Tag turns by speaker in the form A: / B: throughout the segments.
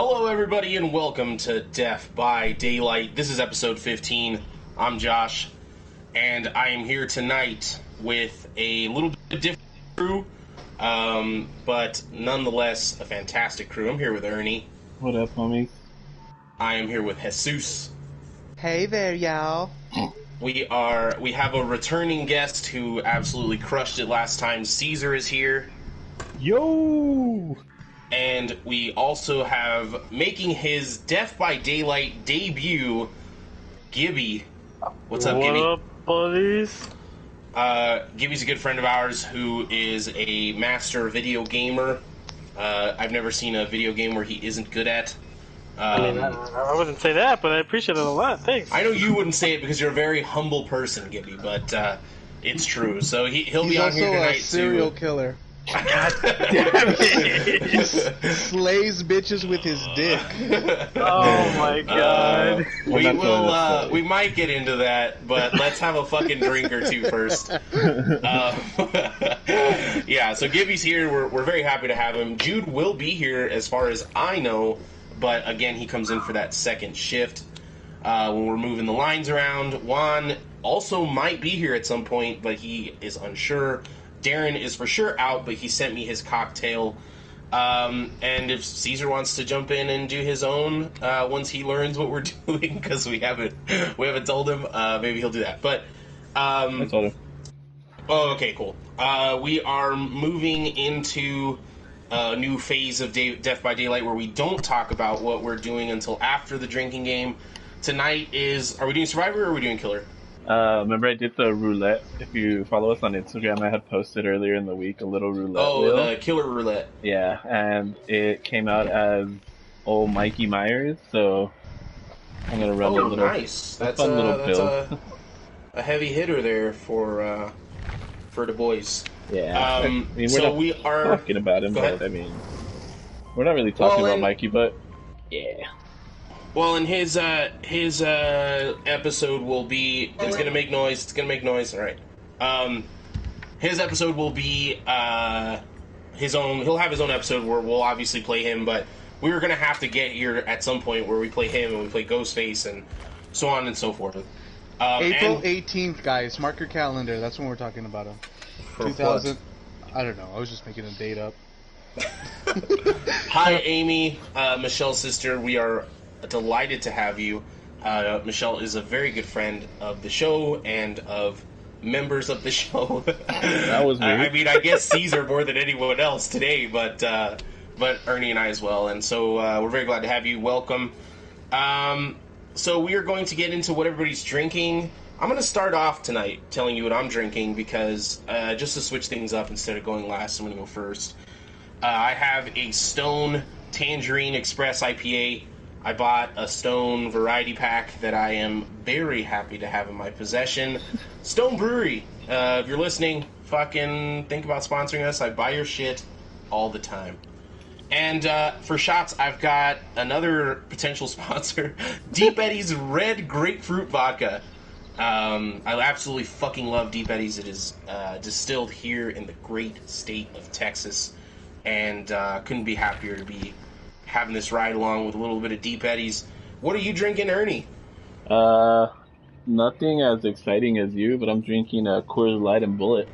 A: Hello, everybody, and welcome to Death by Daylight. This is episode 15. I'm Josh, and I am here tonight with a little bit different crew, but nonetheless a fantastic crew. I'm here with Ernie.
B: What up, homies?
A: I am here with Jesus.
C: Hey there, y'all.
A: We have a returning guest who absolutely crushed it last time. Caesar is here.
D: Yo!
A: And we also have, making his Death by Daylight debut, Gibby. What's up, Gibby?
D: What up, buddies?
A: Gibby's a good friend of ours who is a master video gamer. I've never seen a video game where he isn't good at.
D: I wouldn't say that, but I appreciate it a lot. Thanks.
A: I know you wouldn't say it because you're a very humble person, Gibby, but it's true. So he'll be on here tonight.
C: He's also a serial killer.
D: God damn it.
C: Slays bitches with his dick.
D: Oh my god.
A: We might get into that, but let's have a fucking drink or two first. Yeah, so Gibby's here. We're very happy to have him. Jude will be here as far as I know, but again, he comes in for that second shift when we're moving the lines around. Juan also might be here at some point, but he is unsure. Darrin is for sure out, but he sent me his cocktail. And if Caesar wants to jump in and do his own once he learns what we're doing, because we haven't told him, maybe he'll do that. But
B: I told him.
A: Oh, okay, cool. We are moving into a new phase of Death by Daylight where we don't talk about what we're doing until after the drinking game. Tonight are we doing Survivor or are we doing Killer?
B: Remember I did the roulette? If you follow us on Instagram, I had posted earlier in the week a little roulette wheel.
A: The Killer Roulette.
B: Yeah, and it came out as old Mikey Myers, so I'm gonna run a little.
A: Nice. That's
B: fun little pill.
A: A heavy hitter there for the boys.
B: Yeah.
A: We're not
B: talking about him, but I mean, we're not really talking about Mikey, but yeah.
A: Well, and his episode will be. It's gonna make noise. It's gonna make noise. All right. His episode will be his own. He'll have his own episode where we'll obviously play him, but we were gonna have to get here at some point where we play him and we play Ghostface and so on and so forth.
C: April 18th, guys. Mark your calendar. That's when we're talking about him. 2000. What? I don't know. I was just making a date up.
A: Hi, Amy, Michelle's sister. We are delighted to have you. Michelle is a very good friend of the show and of members of the show.
B: That was weird.
A: I mean, I guess Caesar more than anyone else today, but Ernie and I as well. And so we're very glad to have you. Welcome. So we are going to get into what everybody's drinking. I'm going to start off tonight telling you what I'm drinking because just to switch things up instead of going last, I'm going to go first. I have a Stone Tangerine Express IPA. I bought a Stone variety pack that I am very happy to have in my possession. Stone Brewery, if you're listening, fucking think about sponsoring us. I buy your shit all the time. And for shots, I've got another potential sponsor, Deep Eddy's Red Grapefruit Vodka. I absolutely fucking love Deep Eddy's. It is distilled here in the great state of Texas, and couldn't be happier to be having this ride along with a little bit of Deep Eddy's. What are you drinking, Ernie?
B: Nothing as exciting as you, but I'm drinking a Coors Light and Bullet.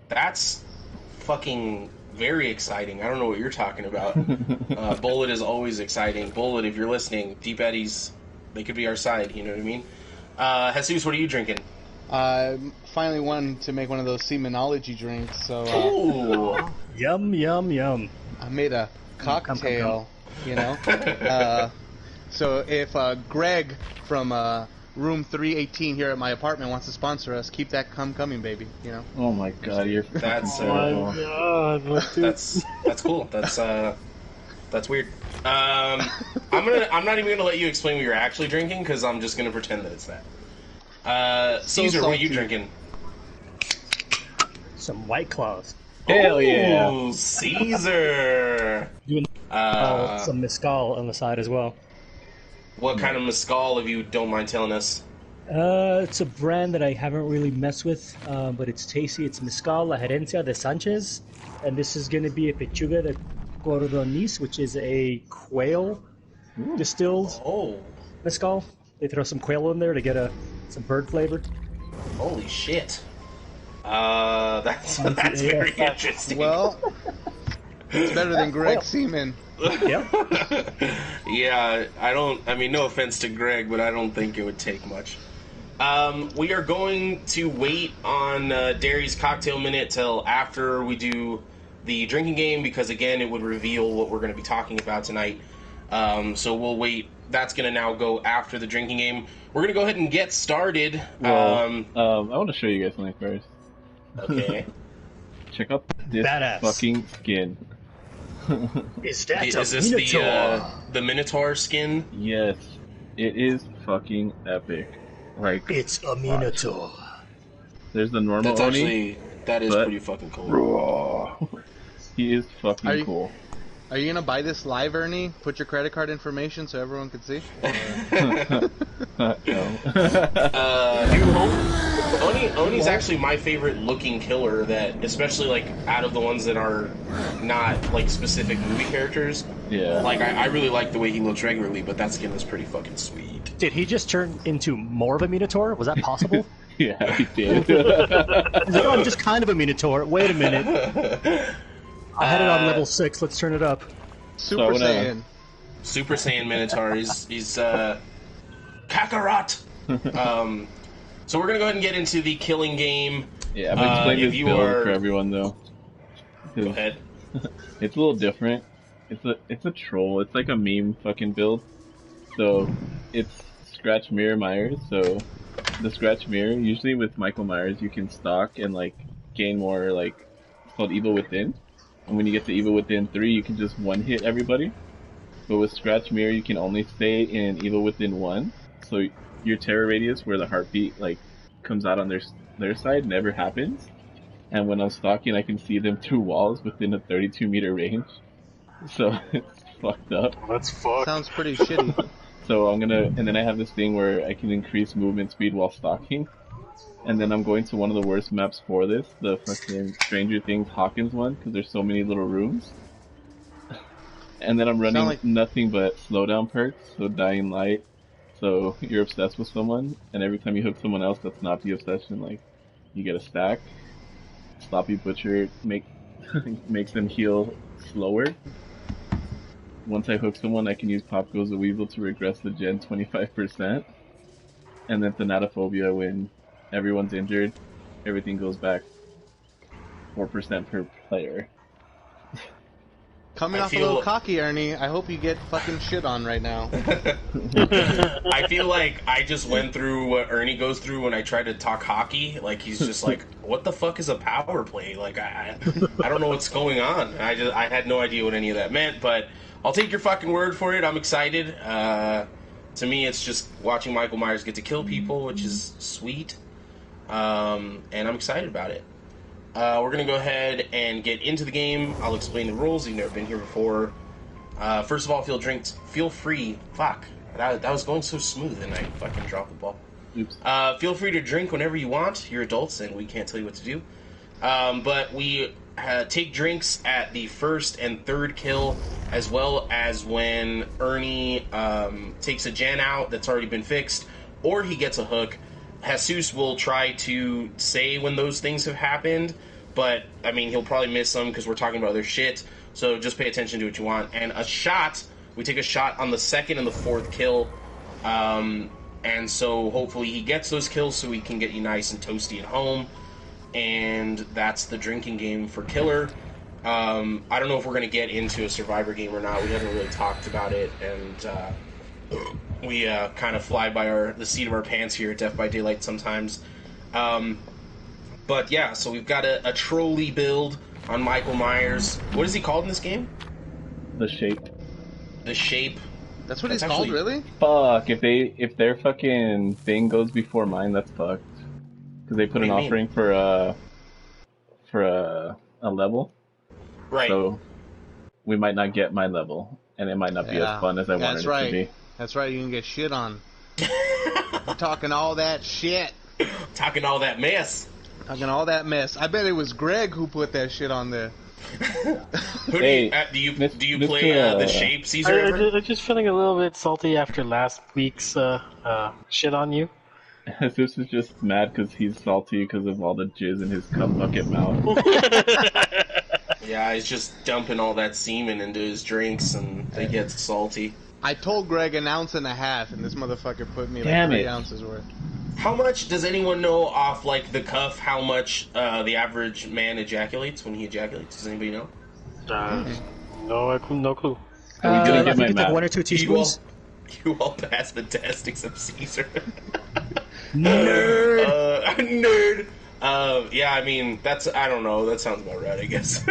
A: That's fucking very exciting. I don't know what you're talking about. Bullet is always exciting. Bullet, if you're listening, Deep Eddy's, they could be our side, you know what I mean? Jesus, what are you drinking?
C: Finally wanted to make one of those semenology drinks, so...
A: Ooh!
D: Yum, yum, yum.
C: I made a cocktail, you know? So if Greg from room 318 here at my apartment wants to sponsor us, keep that cum coming, baby, you know?
B: Oh my god, you're
A: That's
B: terrible.
D: Oh my god,
A: that's cool. That's weird. I'm not even gonna let you explain what you're actually drinking because I'm just gonna pretend that it's that. Caesar, what are you drinking?
D: some White Claws.
B: Hell yeah!
A: Ooh, Caesar.
D: Some mezcal on the side as well.
A: What kind of mezcal, if you don't mind telling us?
D: It's a brand that I haven't really messed with, but it's tasty. It's Mezcal La Herencia de Sanchez, and this is going to be a Pechuga de
E: Agua de Anís, which is a quail distilled
A: Oh,
E: mezcal. They throw some quail in there to get some bird flavor.
A: holy shit. That's very interesting.
C: Well, it's better than Greg Seaman.
E: Yep.
A: Yeah, I mean, no offense to Greg, but I don't think it would take much. We are going to wait on Derry's cocktail minute till after we do the drinking game, because again, it would reveal what we're going to be talking about tonight. So we'll wait. That's going to now go after the drinking game. We're going to go ahead and get started.
B: Well, I want to show you guys something first.
A: Okay.
B: Check out this
E: Badass.
B: fucking skin.
E: Is that
A: Is
E: a
A: this
E: Minotaur?
A: the Minotaur skin?
B: Yes, it is fucking epic. Like,
E: It's a Minotaur.
B: there's the normal
A: That's
B: Oni.
A: that is
B: but-
A: pretty fucking cool.
B: Raw. He is fucking
C: Are you-
B: cool.
C: Are you gonna buy this live, Ernie? Put your credit card information so everyone can see.
A: Oni's actually my favorite looking killer, that especially like out of the ones that are not like specific movie characters.
B: Yeah.
A: Like I really like the way he looks regularly, but that skin is pretty fucking sweet.
E: Did he just turn into more of a Minotaur? Was that possible?
B: Yeah, he did.
E: He's like, oh, I'm just kind of a Minotaur. Wait a minute. I had it on level 6. Let's turn it up.
C: Super Saiyan.
A: Super Saiyan Minotaur. He's Kakarot. So we're gonna go ahead and get into the killing game.
B: Yeah, I'm explaining
A: if
B: this
A: you
B: build
A: are-
B: for everyone though.
A: Go ahead.
B: It's a little different. It's a troll. It's like a meme fucking build. So it's Scratch Mirror Myers. So the Scratch Mirror, usually with Michael Myers, you can stalk and like gain more, like, it's called Evil Within. And when you get to Evil Within 3, you can just one hit everybody. But with Scratch Mirror, you can only stay in Evil Within 1. So your terror radius, where the heartbeat like comes out on their side, never happens. And when I'm stalking, I can see them through walls within a 32-meter range. So it's fucked up.
D: That's fucked.
C: Sounds pretty shitty.
B: So and then I have this thing where I can increase movement speed while stalking. And then I'm going to one of the worst maps for this, the fucking Stranger Things Hawkins one, because there's so many little rooms. And then I'm running nothing but slowdown perks, so Dying Light. So you're obsessed with someone, and every time you hook someone else that's not the obsession, like, you get a stack. Sloppy Butcher makes them heal slower. Once I hook someone, I can use Pop Goes the Weasel to regress the gen 25%. And then Thanatophobia, when everyone's injured, everything goes back 4% per player.
C: Coming off a little cocky, Ernie. I hope you get fucking shit on right now.
A: I feel like I just went through what Ernie goes through when I try to talk hockey. Like, he's just like, what the fuck is a power play? Like, I don't know what's going on. I had no idea what any of that meant, but I'll take your fucking word for it. I'm excited. To me, it's just watching Michael Myers get to kill people, which is sweet. And I'm excited about it. We're going to go ahead and get into the game. I'll explain the rules. You've never been here before. First of all, feel free. Fuck. That was going so smooth and I fucking dropped the ball.
B: Oops.
A: Feel free to drink whenever you want. You're adults and we can't tell you what to do. But we take drinks at the first and third kill, as well as when Ernie takes a gen out that's already been fixed, or he gets a hook. Jesus will try to say when those things have happened, but, I mean, he'll probably miss them because we're talking about other shit, so just pay attention to what you want. And a shot, we take a shot on the second and the fourth kill, and so hopefully he gets those kills so we can get you nice and toasty at home, and that's the drinking game for Killer. I don't know if we're going to get into a Survivor game or not. We haven't really talked about it, and we kind of fly by the seat of our pants here at Death by Daylight sometimes. But yeah, so we've got a trolley build on Michael Myers. What is he called in this game?
B: The Shape.
A: The Shape.
C: That's what he's called, really?
B: Fuck, if their fucking thing goes before mine, that's fucked. Because they put an offering for a level.
A: Right.
B: So we might not get my level, and it might not be as fun as I wanted it to be.
C: That's right, you can get shit on. You're talking all that shit.
A: Talking all that mess.
C: Talking all that mess. I bet it was Greg who put that shit on there.
A: Who do you play the shape, Caesar?
D: I'm just feeling a little bit salty after last week's shit on you.
B: This is just mad because he's salty because of all the jizz in his cum bucket mouth.
A: Yeah, he's just dumping all that semen into his drinks, and they get salty.
C: I told Greg an ounce and a half, and this motherfucker put me
B: Damn
C: like 3
B: it.
C: ounces worth.
A: How much does anyone know off like the cuff? How much the average man ejaculates when he ejaculates? Does anybody know?
D: No clue.
B: Are we gonna
E: I
B: get
E: think
B: my
E: it's like
B: math?
E: 1 or 2 teaspoons.
A: You all passed the test except Caesar.
E: Nerd.
A: Nerd. Yeah, I mean I don't know. That sounds about right, I guess.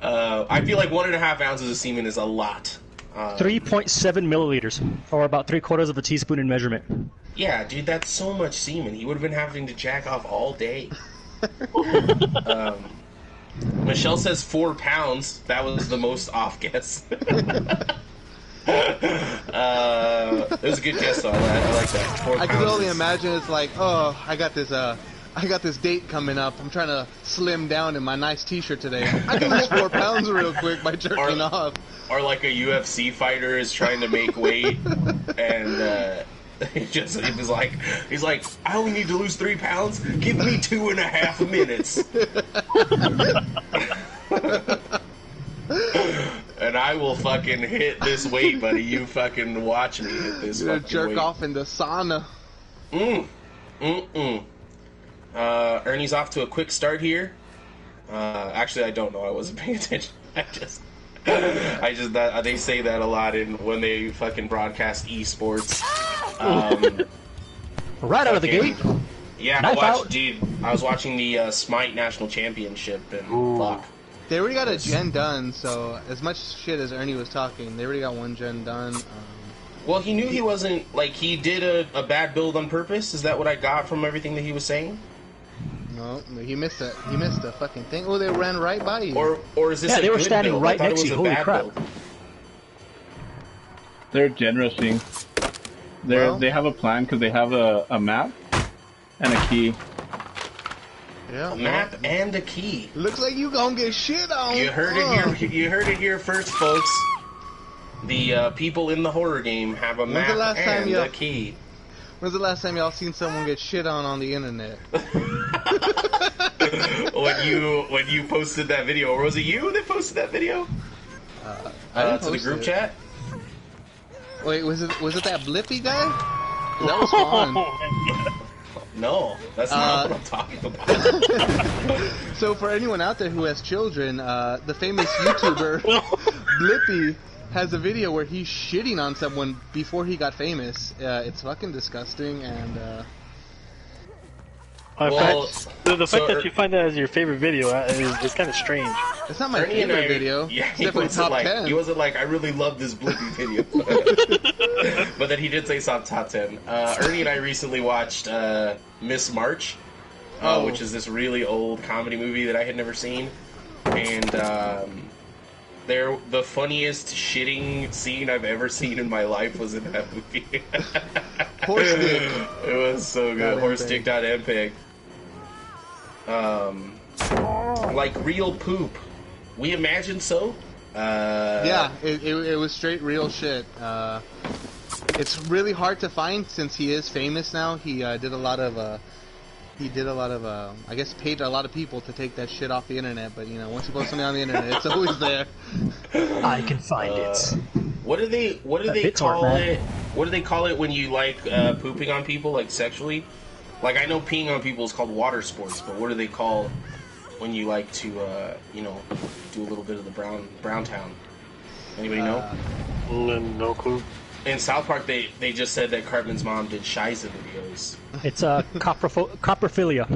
A: I feel like 1.5 ounces of semen is a lot.
E: 3.7 milliliters, or about 3/4 of a teaspoon in measurement.
A: Yeah, dude, that's so much semen. He would have been having to jack off all day. Michelle says 4 pounds. That was the most off guess. It was a good guess, though. I like that. 4
C: I can
A: pounds
C: only
A: is-
C: imagine it's like, oh, I got this date coming up. I'm trying to slim down in my nice t-shirt today. I can lose 4 pounds real quick by jerking off.
A: Or like a UFC fighter is trying to make weight, and he's like, I only need to lose 3 pounds. Give me 2.5 minutes, and I will fucking hit this weight, buddy. You fucking watch me hit this
C: You're gonna
A: fucking
C: jerk
A: weight.
C: off in the sauna.
A: Ernie's off to a quick start here. Actually, I don't know. I wasn't paying attention. They say that a lot when they fucking broadcast esports.
E: Right out of the gate.
A: Yeah,
E: Knife out.
A: I was watching the Smite National Championship, and fuck.
C: They already got a gen done, so as much shit as Ernie was talking, they already got 1 gen done.
A: Well, he knew he wasn't, like, he did a bad build on purpose. Is that what I got from everything that he was saying?
C: No, he missed it. He missed the fucking thing. Oh, they ran right by you.
A: Or is this
E: Yeah,
A: a
E: they were
A: good
E: standing
A: build?
E: right
A: I thought
E: next
A: it was
E: to you.
A: a
E: Holy
A: bad
E: crap.
A: build.
B: They're gen rushing. They have a plan because they have a map and a key.
C: Yeah,
A: A map and a key.
C: looks like you gonna get shit on.
A: You heard it here. You heard it here first, folks. The people in the horror game have a map
C: the last time
A: and
C: you-
A: a key.
C: When's the last time y'all seen someone get shit on the internet?
A: when you posted that video, or was it you that posted that video?
C: I didn't
A: To the
C: post
A: group
C: it.
A: chat?
C: Wait, was it that Blippy guy? That was fun.
A: No, that's not what I'm talking about.
C: So for anyone out there who has children, the famous YouTuber Blippy has a video where he's shitting on someone before he got famous. It's fucking disgusting, and
A: Well,
D: the fact
A: so
D: that you find that as your favorite video is kind of strange.
C: it's not my
A: Ernie and
C: favorite
A: I,
C: video.
A: Yeah,
C: It's definitely top 10.
A: He wasn't like, I really love this Blippy video. But then he did say top 10. Ernie and I recently watched Miss March, which is this really old comedy movie that I had never seen. And the funniest shitting scene I've ever seen in my life was in that movie.
C: Horse dick.
A: It was so good. Horse dick dot MPEG. Like real poop. We imagine so.
C: Yeah, it was straight real shit. It's really hard to find since he is famous now. He did a lot of I guess paid a lot of people to take that shit off the internet. But you know, once you post something on the internet, it's always there.
E: I can find it.
A: What do they
E: It's
A: call
E: hard, man.
A: it? What do they call it when you like pooping on people, like sexually? Like I know peeing on people is called water sports, but what do they call when you like to do a little bit of the brown town? Anybody know?
D: No clue.
A: In South Park, they just said that Cartman's mom did Shiza videos.
E: It's coprophilia.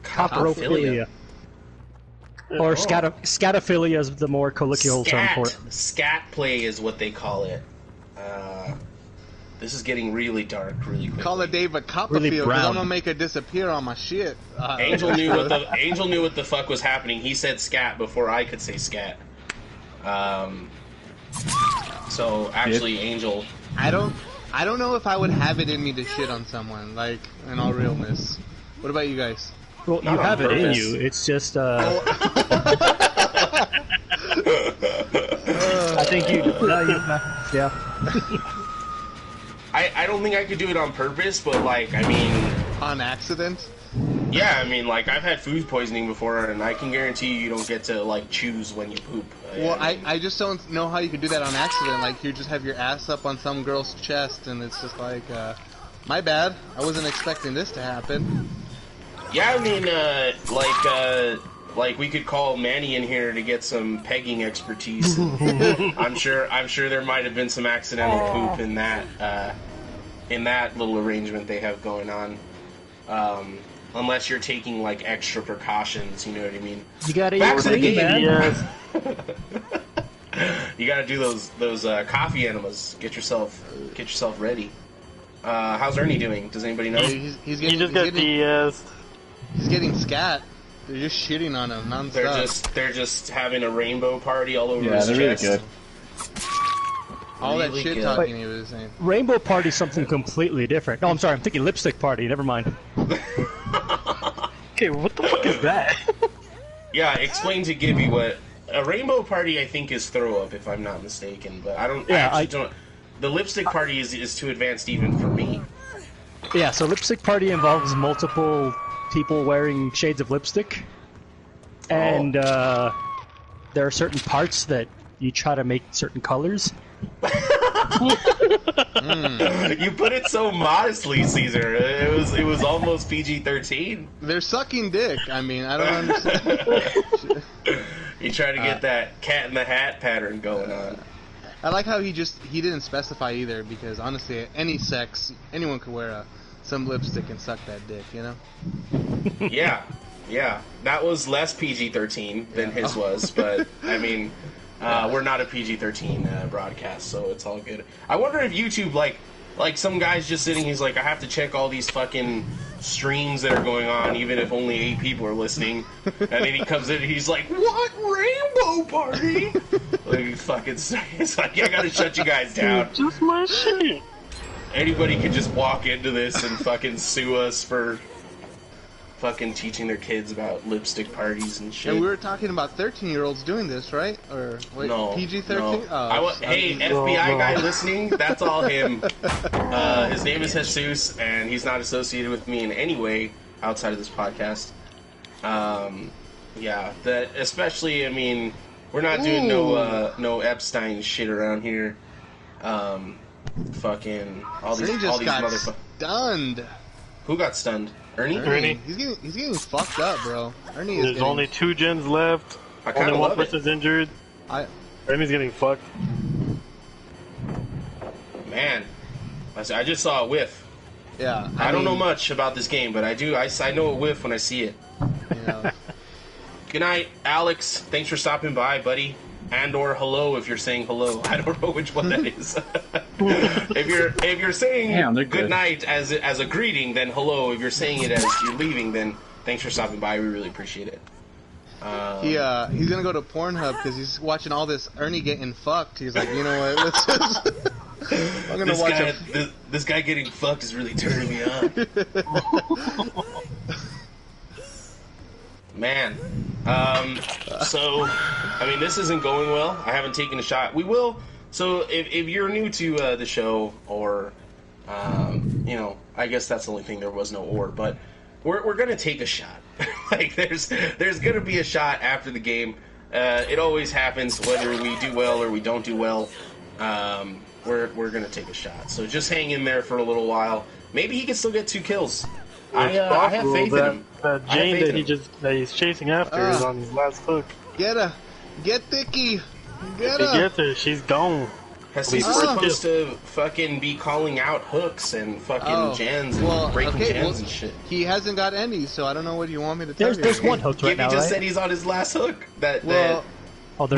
E: Coprophilia. Or scatophilia is the more colloquial term for it.
A: Scat play is what they call it. This is getting really dark really quickly.
C: Call it David Copperfield
E: Really
C: because
E: brown.
C: I'm gonna make it disappear on my shit.
A: Angel knew what the fuck was happening. He said scat before I could say scat. So actually, Angel.
C: I don't know if I would have it in me to shit on someone. Like in all realness. What about you guys?
E: Well, you
A: Not on
E: have it in
A: purpose.
E: you. It's just. I think you. Yeah.
A: I don't think I could do it on purpose, but like, I mean,
C: On accident?
A: yeah, I mean, like, I've had food poisoning before, and I can guarantee you don't get to, like, choose when you poop.
C: Well, I just don't know how you could do that on accident. Like, you just have your ass up on some girl's chest, and it's just like, my bad. I wasn't expecting this to happen.
A: Yeah, I mean, like we could call Manny in here to get some pegging expertise. I'm sure there might have been some accidental poop in that little arrangement they have going on. Unless you're taking like extra precautions, you know what I mean?
E: You gotta
A: Back
E: eat
A: to the
E: clean,
A: game.
E: man.
D: Yes.
A: You gotta do those coffee enemas. Get yourself ready. How's Ernie doing? Does anybody know?
C: He's
D: He
C: getting,
D: just got
C: he's getting scat. They're just shitting on him nonstop.
A: They're just having a rainbow party all over
B: Yeah,
A: his
B: they're really
A: chest.
B: good.
C: All that
A: really
C: shit
A: good.
C: talking he was saying.
E: Rainbow Party's something completely different. No, I'm sorry. I'm thinking Lipstick Party. Never mind.
D: Okay, what the fuck is that?
A: Yeah, explain to Gibby what a rainbow party I think is throw up if I'm not mistaken, but I
E: Yeah,
A: actually don't. The lipstick party is too advanced even for me.
E: Yeah, so Lipstick Party involves multiple people wearing shades of lipstick. And there are certain parts that you try to make certain colors.
A: You put it so modestly, Caesar. It was almost PG-13.
C: They're sucking dick. I mean, I don't understand.
A: You try to get that Cat in the Hat pattern going on.
C: I like how he didn't specify either, because honestly, any sex, anyone could wear some lipstick and suck that dick, you know?
A: Yeah. That was less PG-13 than his was, but I mean, we're not a PG-13 broadcast, so it's all good. I wonder if YouTube, like some guy's just sitting, he's like, I have to check all these fucking streams that are going on, even if only 8 people are listening. And then he comes in and he's like, what rainbow party? Like, he fucking, it's like, I gotta shut you guys down.
D: Just my shit.
A: Anybody could just walk into this and fucking sue us for fucking teaching their kids about lipstick parties and shit.
C: And we were talking about 13-year-olds doing this, right? Or wait,
A: No,
C: PG-13?
A: no.
C: Oh,
A: Hey, FBI guy listening, that's all him. His name is Jesus, and he's not associated with me in any way outside of this podcast. Yeah, that especially. I mean, we're not doing no Epstein shit around here. Fucking all these
C: Ernie just got
A: motherfuckers.
C: stunned.
A: Who got stunned? Ernie?
D: Ernie.
C: He's getting fucked up, bro. Ernie is
D: There's
C: getting,
D: only 2 gens left.
A: I kinda
D: Only one
A: love it.
D: person's injured. Ernie's getting fucked.
A: Man, I just saw a whiff.
C: Yeah.
A: I don't
C: mean,
A: know much about this game, but I do. I know a whiff when I see it.
C: You know,
A: Good night, Alex. Thanks for stopping by, buddy. And or hello if you're saying hello. I don't know which one that is. if you're saying
B: Damn, they're
A: good
B: good.
A: night as a greeting, then hello. If you're saying it as you're leaving, then thanks for stopping by. We really appreciate it.
C: he's gonna go to Pornhub because he's watching all this Ernie getting fucked. He's like, you know what? Let's just. I'm gonna watch
A: This guy getting fucked is really turning me on. Man. So, I mean, this isn't going well. I haven't taken a shot. We will. So, if you're new to the show, or, you know, I guess that's the only thing. There was no or, but we're gonna take a shot. Like, there's gonna be a shot after the game. It always happens, whether we do well or we don't do well. We're gonna take a shot. So just hang in there for a little while. Maybe he can still get 2 kills. I have faith in him.
D: That
A: I have
D: Jane
A: faith in
D: that he's chasing after is on his last hook.
C: Get Thicky, get
D: If he
C: her.
D: gets her, she's gone.
A: Because he's supposed to fucking be calling out hooks and fucking jans and breaking jans and shit.
C: He hasn't got any, so I don't know what you want me to tell you.
E: There's one hooked right
A: Gibby
E: now,
A: just
E: right?
A: said he's on his last hook.
E: Oh, they're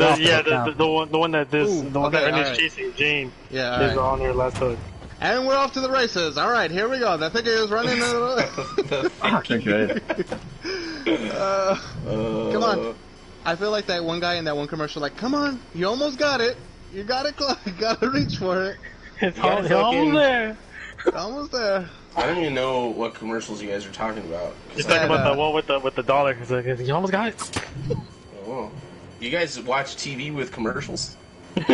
E: off the hook now.
D: The one that Ernie's
C: alright.
D: chasing, Jane,
C: Yeah,
D: is on her last hook.
C: And we're off to the races. All right, here we go. The Thicky is running.
B: They're good.
C: Come on. I feel like that one guy in that one commercial, like, come on, you almost got it. You got it close. You got to reach for it.
D: It's
A: gotta
D: almost there.
C: Almost there.
A: I don't even know what commercials you guys are talking about.
D: He's talking about the one with the dollar. He's like, you almost got it.
A: Oh, you guys watch TV with commercials?
D: I'm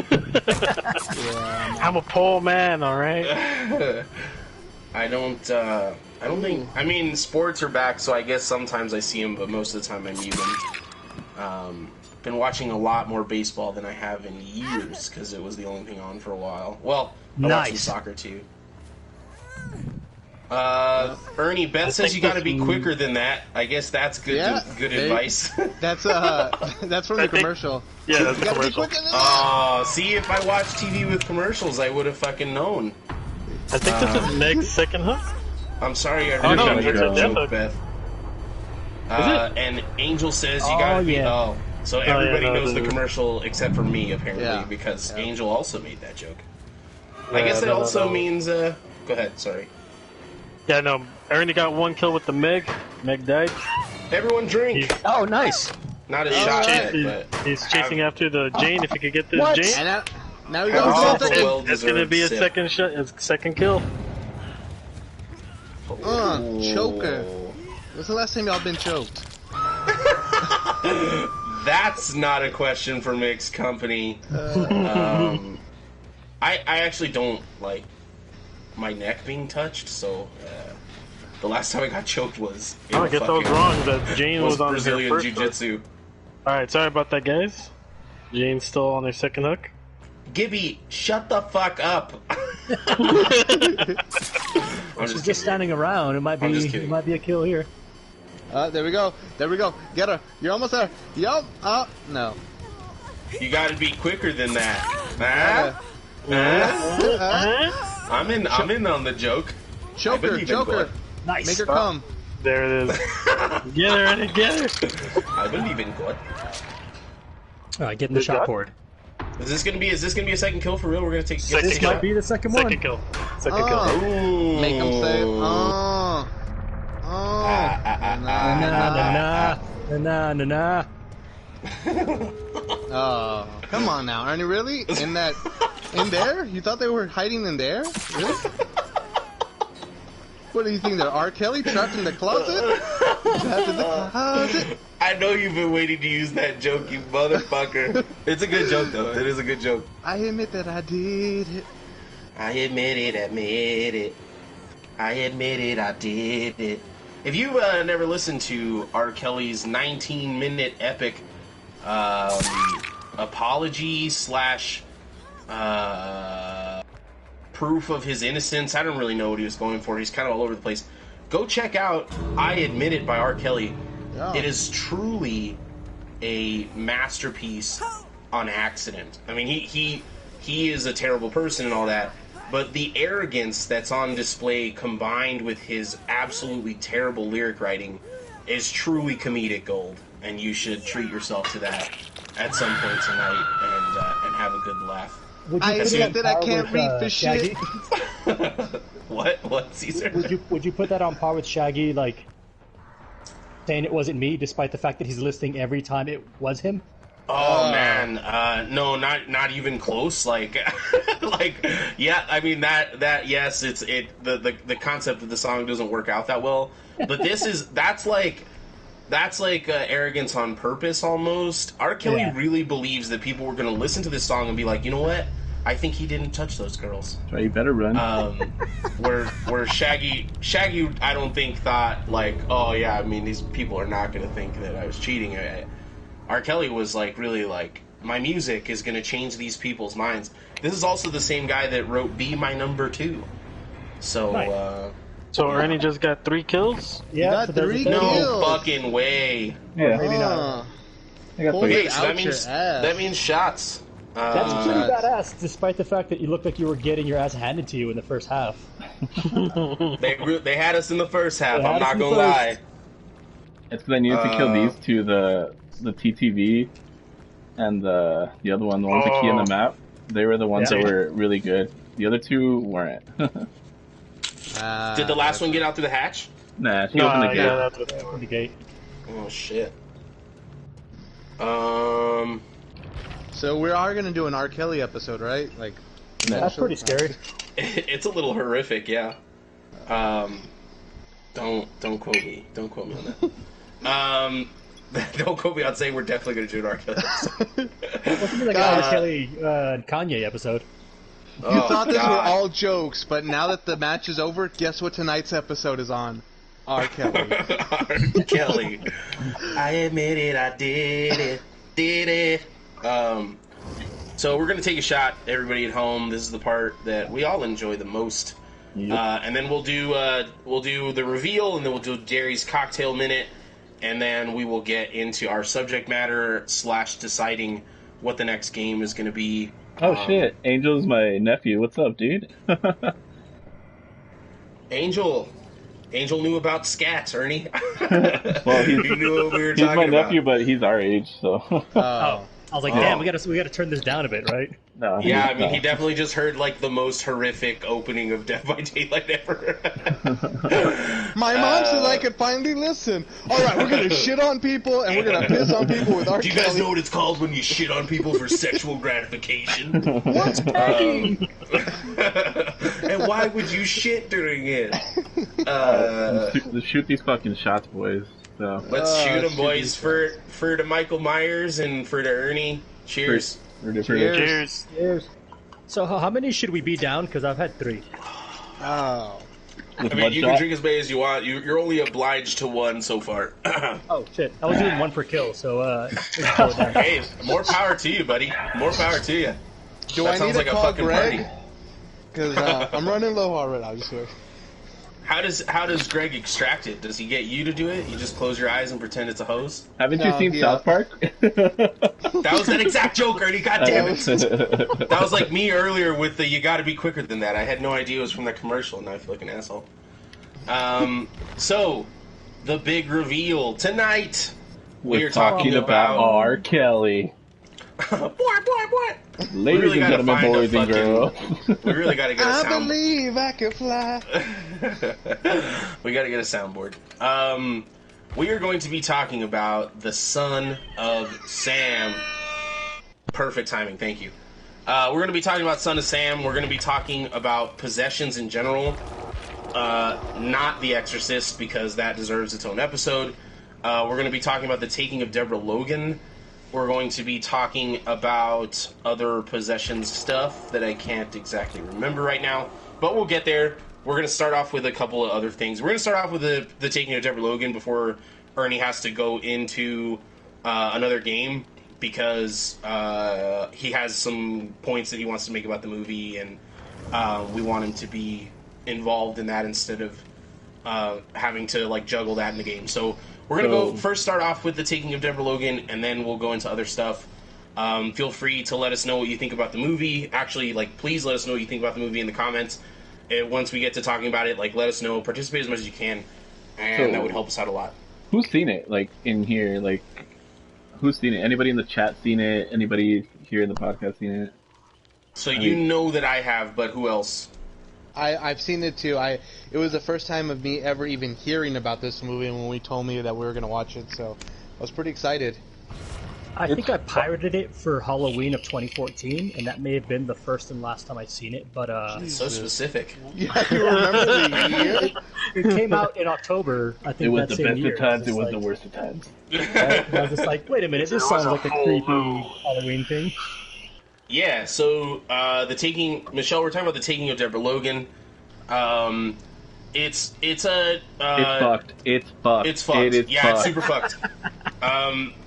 D: a poor man, all right.
A: I don't think. I mean, sports are back, so I guess sometimes I see them, but most of the time I mute them. Been watching a lot more baseball than I have in years because it was the only thing on for a while. Well, I watched some soccer too. Ernie, Beth says you got to be quicker than that. I guess that's good. Good advice.
C: That's from the commercial.
D: Yeah, that's
C: You
D: the
C: gotta be
D: commercial.
C: quicker than that.
A: See, if I watched TV with commercials, I would have fucking known.
D: I think this is Meg's second hook.
A: I'm sorry, I
D: Oh, no,
A: really
D: it's
A: heard
D: a
A: that
D: death
A: joke,
D: hook.
A: Beth. And Angel says you gotta be.
E: yeah.
A: Oh, so everybody
D: no,
A: knows the
D: the-
A: commercial except for me, apparently,
C: Yeah.
A: because
C: Yeah.
A: Angel also made that joke. I
D: Yeah,
A: guess that
D: no,
A: also
D: no.
A: means. Go ahead, sorry.
D: Yeah, no. Ernie got one kill with the Meg. Meg died.
A: Everyone drink.
D: He's,
E: Oh, nice.
A: Not a
C: Oh,
A: shot
C: right.
A: yet, but
D: he's chasing after the Jane. If he could get this
E: What?
D: Jane,
C: And now we
A: Oh,
C: go
A: it's
C: second.
A: well
D: that's gonna be a
A: deserved
D: second shot, a second kill.
C: Choker. When's the last time y'all been choked?
A: That's not a question for mixed company. I actually don't like my neck being touched, so the last time I got choked was in
D: Oh, I
A: a
D: get those
A: fucking-
D: wrong. That Jane was on her
A: Brazilian
D: first hook.
A: Jiu-Jitsu.
D: Alright, sorry about that, guys. Jane's still on her second hook.
A: Gibby, shut the fuck up. I'm
E: She's
A: just
E: just standing around. It might
A: I'm just
E: be
A: kidding.
E: a kill here.
C: There we go. There we go. Get her. You're almost there. Yup. No.
A: You gotta be quicker than that. Huh? Huh? I'm in on the joke. I
C: Choker.
A: believe in
C: Choker.
A: God.
E: Nice.
C: Make her come.
D: There it is. Get her, Ernie, get her.
A: I believe in God.
E: All right, get in the
D: Good
E: shot
D: job.
E: board.
A: Is this gonna be a second kill for real? We're gonna take
D: Second
E: This
D: kill.
E: might be the second
D: Second
E: one.
D: kill. Second
C: Oh.
D: kill.
A: Ooh.
C: Make them say, oh.
E: Na na na na na na.
C: Oh, come on now, Ernie. Really? In there? You thought they were hiding in there? Really? What do you think? They're R. Kelly trapped in the closet? Trapped in the closet?
A: I know you've been waiting to use that joke, you motherfucker. It's a good joke, though. It is a good joke.
C: I admit that I did it.
A: I admit it, I did it. If you've never listened to R. Kelly's 19-minute epic apology slash proof of his innocence, I don't really know what he was going for. He's kind of all over the place. Go check out I Admit It by R. Kelly.
C: Yeah.
A: It is truly a masterpiece on accident. I mean, he is a terrible person and all that, but the arrogance that's on display combined with his absolutely terrible lyric writing is truly comedic gold, and you should treat yourself to that at some point tonight and have a good laugh.
E: Would
C: I
E: put it
C: admit
E: on
C: that I
E: par
C: can't
E: with,
C: read for
E: Shaggy?
C: shit.
A: What, Caesar?
E: Would you put that on par with Shaggy, like saying it wasn't me, despite the fact that he's listing every time it was him?
A: Oh man, no, not even close. Like, yeah, I mean that yes, the concept of the song doesn't work out that well, but that's like arrogance on purpose almost. R. Kelly
E: Yeah.
A: really believes that people were going to listen to this song and be like, you know what? I think he didn't touch those girls.
B: Right, you better run.
A: Where Shaggy, I don't think thought like, oh yeah, I mean these people are not going to think that I was cheating. R. Kelly was like really like, my music is going to change these people's minds. This is also the same guy that wrote "Be My Number 2." So
E: Nice.
D: So Ernie just got 3 kills?
E: Yeah,
C: got
E: so there's a
C: 3
E: third.
A: no
C: kills.
A: fucking way.
B: yeah,
E: maybe not.
B: I got
C: Hold
B: three.
C: it
A: Okay, so
C: out
A: that
C: your
A: means
C: ass.
A: shots.
E: That's pretty
C: Shots.
E: badass, despite the fact that you looked like you were getting your ass handed to you in the first half.
A: They had us in the first half.
E: They had
A: I'm
E: us
A: not
E: in the
A: gonna
E: first.
A: lie.
B: It's because I needed to kill these two, the TTV and the other one, the ones that key in the map. They were the ones
E: Yeah.
B: that were really good. The other two weren't.
A: Did the last one get out through the hatch?
B: Nah, she opened the gate.
D: yeah, that's what
E: In the gate.
A: Oh shit.
C: So we are gonna do an R. Kelly episode, right? Like,
B: Nah.
E: That's pretty scary.
A: It's a little horrific, yeah. Don't quote me. Don't quote me on that. Don't quote me on saying we're definitely going to do an R. Kelly episode.
E: What's like an R. Kelly Kanye episode?
C: You thought these were all jokes, but now that the match is over, guess what tonight's episode is on? R. Kelly.
A: R. Kelly. I admit it, I did it. So we're going to take a shot, everybody at home. This is the part that we all enjoy the most.
B: Yep.
A: And then we'll do the reveal, and then we'll do Jerry's cocktail minute, and then we will get into our subject matter / deciding what the next game is going to be.
B: Oh shit! Angel's my nephew. What's up, dude?
A: Angel knew about scats, Ernie.
B: Well,
A: he knew what we were
B: he's
A: talking
B: my
A: about.
B: nephew, but he's our age, so.
E: I was like, damn, we gotta turn this down a bit, right?
B: No.
A: Yeah, I mean, he definitely just heard like the most horrific opening of Dead by Daylight ever.
C: My mom said I could finally listen. All right, we're gonna shit on people and we're gonna piss on people with R.
A: Do you
C: Kelly.
A: guys know what it's called when you shit on people for sexual gratification?
C: What's pegging?
A: And why would you shit during it?
B: Let's shoot these fucking shots, boys. So.
A: Let's shoot them, boys. For the Michael Myers and for the Ernie. Cheers.
D: Cheers.
E: So how many should we be down? Because I've had 3.
C: Oh.
A: I mean, you can drink as many as you want. You're only obliged to 1 so far.
E: Oh shit! I was doing 1 per kill, so
A: Hey, more power to you, buddy. More power to you.
C: Do
A: That
C: I
A: sounds
C: need
A: like
C: to
A: a
C: call
A: fucking
C: Greg?
A: party.
C: Because I'm running low already, I swear.
A: How does Greg extract it? Does he get you to do it? You just close your eyes and pretend it's a hose?
B: Haven't you seen South Park?
A: That was that exact joke, Ernie. God damn it! That was like me earlier with the "you got to be quicker than that." I had no idea it was from that commercial, and I feel like an asshole. So the big reveal tonight.
B: We're talking about R. Kelly.
A: What?
B: Ladies and gentlemen, boys and girls.
A: We really got to get a
C: I
A: sound.
C: believe I can fly.
A: We got to get a soundboard. We are going to be talking about the son of Sam. Perfect timing, thank you. We're going to be talking about Son of Sam. We're going to be talking about possessions in general. Not The Exorcist, because that deserves its own episode. We're going to be talking about the taking of Deborah Logan. We're going to be talking about other possessions stuff that I can't exactly remember right now, but we'll get there. We're going to start off with a couple of other things. We're going to start off with the taking of Deborah Logan before Ernie has to go into another game, because he has some points that he wants to make about the movie, and we want him to be involved in that instead of having to like juggle that in the game. So we're going to go first start off with the taking of Deborah Logan, and then we'll go into other stuff. Feel free to let us know what you think about the movie. Actually, please let us know what you think about the movie in the comments. And once we get to talking about it, let us know. Participate as much as you can, and that would help us out a lot.
B: Who's seen it? In here, who's seen it? Anybody in the chat seen it? Anybody here in the podcast seen it?
A: So you know that I have, but who else?
C: I've seen it too. It was the first time of me ever even hearing about this movie when we told me that we were going to watch it, so I was pretty excited.
E: I think I pirated it for Halloween of 2014, and that may have been the first and last time I've seen it, but
A: So specific.
C: Yeah, you remember the year?
E: It came out in October, I think.
B: It was
E: that
B: the
E: same
B: best
E: year.
B: of times, it was the worst of times.
E: I was just like, wait a minute, this sounds like a creepy Halloween thing.
A: Yeah, so Michelle, we're talking about the taking of Deborah Logan. It's fucked.
B: It's fucked.
A: It's fucked.
B: It is
A: yeah,
B: fucked.
A: it's super fucked.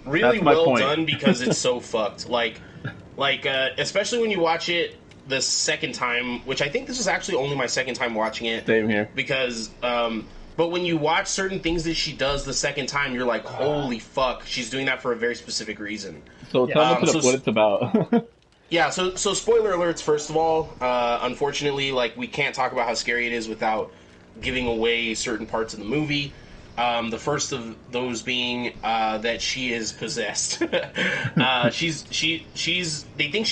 A: Really
B: That's my
A: well
B: point.
A: done because it's so fucked. Especially when you watch it the second time, which I think this is actually only my second time watching it.
B: Same here.
A: Because, but when you watch certain things that she does the second time, you're like, holy fuck, she's doing that for a very specific reason.
B: So tell us what it's about.
A: Yeah, so spoiler alerts, first of all. Unfortunately, we can't talk about how scary it is without giving away certain parts of the movie. The first of those being that she is possessed. They think she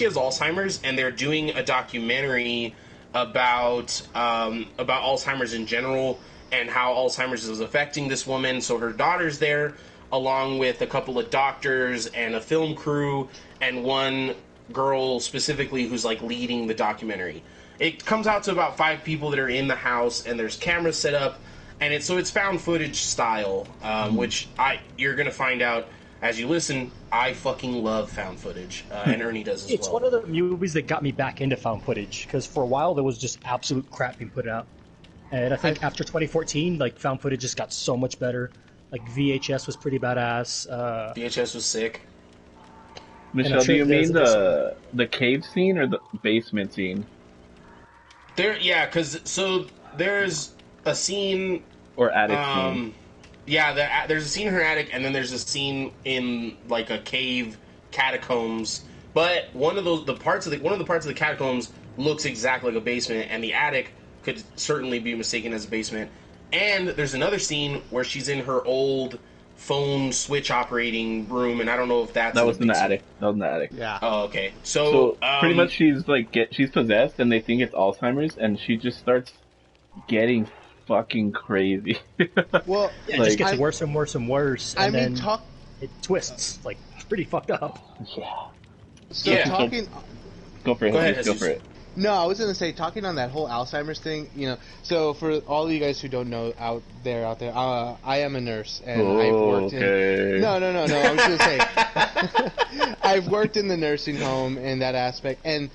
A: has Alzheimer's, and they're doing a documentary about Alzheimer's in general and how Alzheimer's is affecting this woman. So her daughter's there, along with a couple of doctors and a film crew, and one girl specifically who's leading the documentary. it comes out to about 5 people that are in the house, and there's cameras set up, and it's found footage style, which you're gonna find out as you listen. I fucking love found footage, and Ernie does as well.
E: It's one of the movies that got me back into found footage, because for a while there was just absolute crap being put out, and I think after 2014, like, found footage just got so much better. Like, VHS was pretty badass.
A: VHS was sick.
B: Michelle, do you mean the cave scene or the basement scene?
A: Because there's a scene
B: or attic scene.
A: Yeah, there's a scene in her attic, and then there's a scene in like a cave catacombs. But one of the parts of the catacombs looks exactly like a basement, and the attic could certainly be mistaken as a basement. And there's another scene where she's in her old phone switch operating room, and I don't know if that
B: was in the attic. That was in the attic.
C: Yeah.
A: Oh, okay. So
B: pretty much she's possessed, and they think it's Alzheimer's, and she just starts getting fucking crazy.
C: Well,
E: it just gets worse and worse and worse. And then it twists. Like, it's pretty fucked up.
B: Yeah.
C: So talking.
B: Go for it.
A: Go ahead,
B: go for it.
C: No, I was going to say, talking on that whole Alzheimer's thing, so for all of you guys who don't know out there, I am a nurse, and I've worked in... No, I was going to say, I've worked in the nursing home in that aspect, and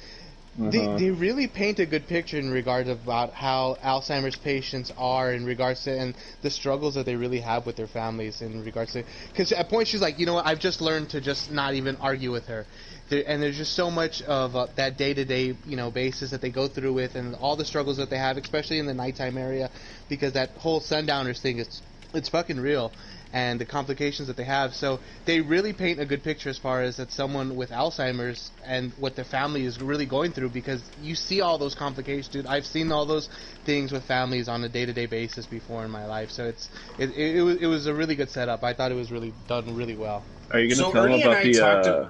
C: they really paint a good picture in regards about how Alzheimer's patients are in regards to, and the struggles that they really have with their families in regards to, because at points she's like, you know what, I've just learned to just not even argue with her. And there's just so much of that day-to-day, basis that they go through with, and all the struggles that they have, especially in the nighttime area, because that whole sundowners thing, it's fucking real, and the complications that they have. So they really paint a good picture as far as that someone with Alzheimer's and what their family is really going through, because you see all those complications, dude. I've seen all those things with families on a day-to-day basis before in my life. So it was a really good setup. I thought it was really done really well.
B: Are you going to tell them about the...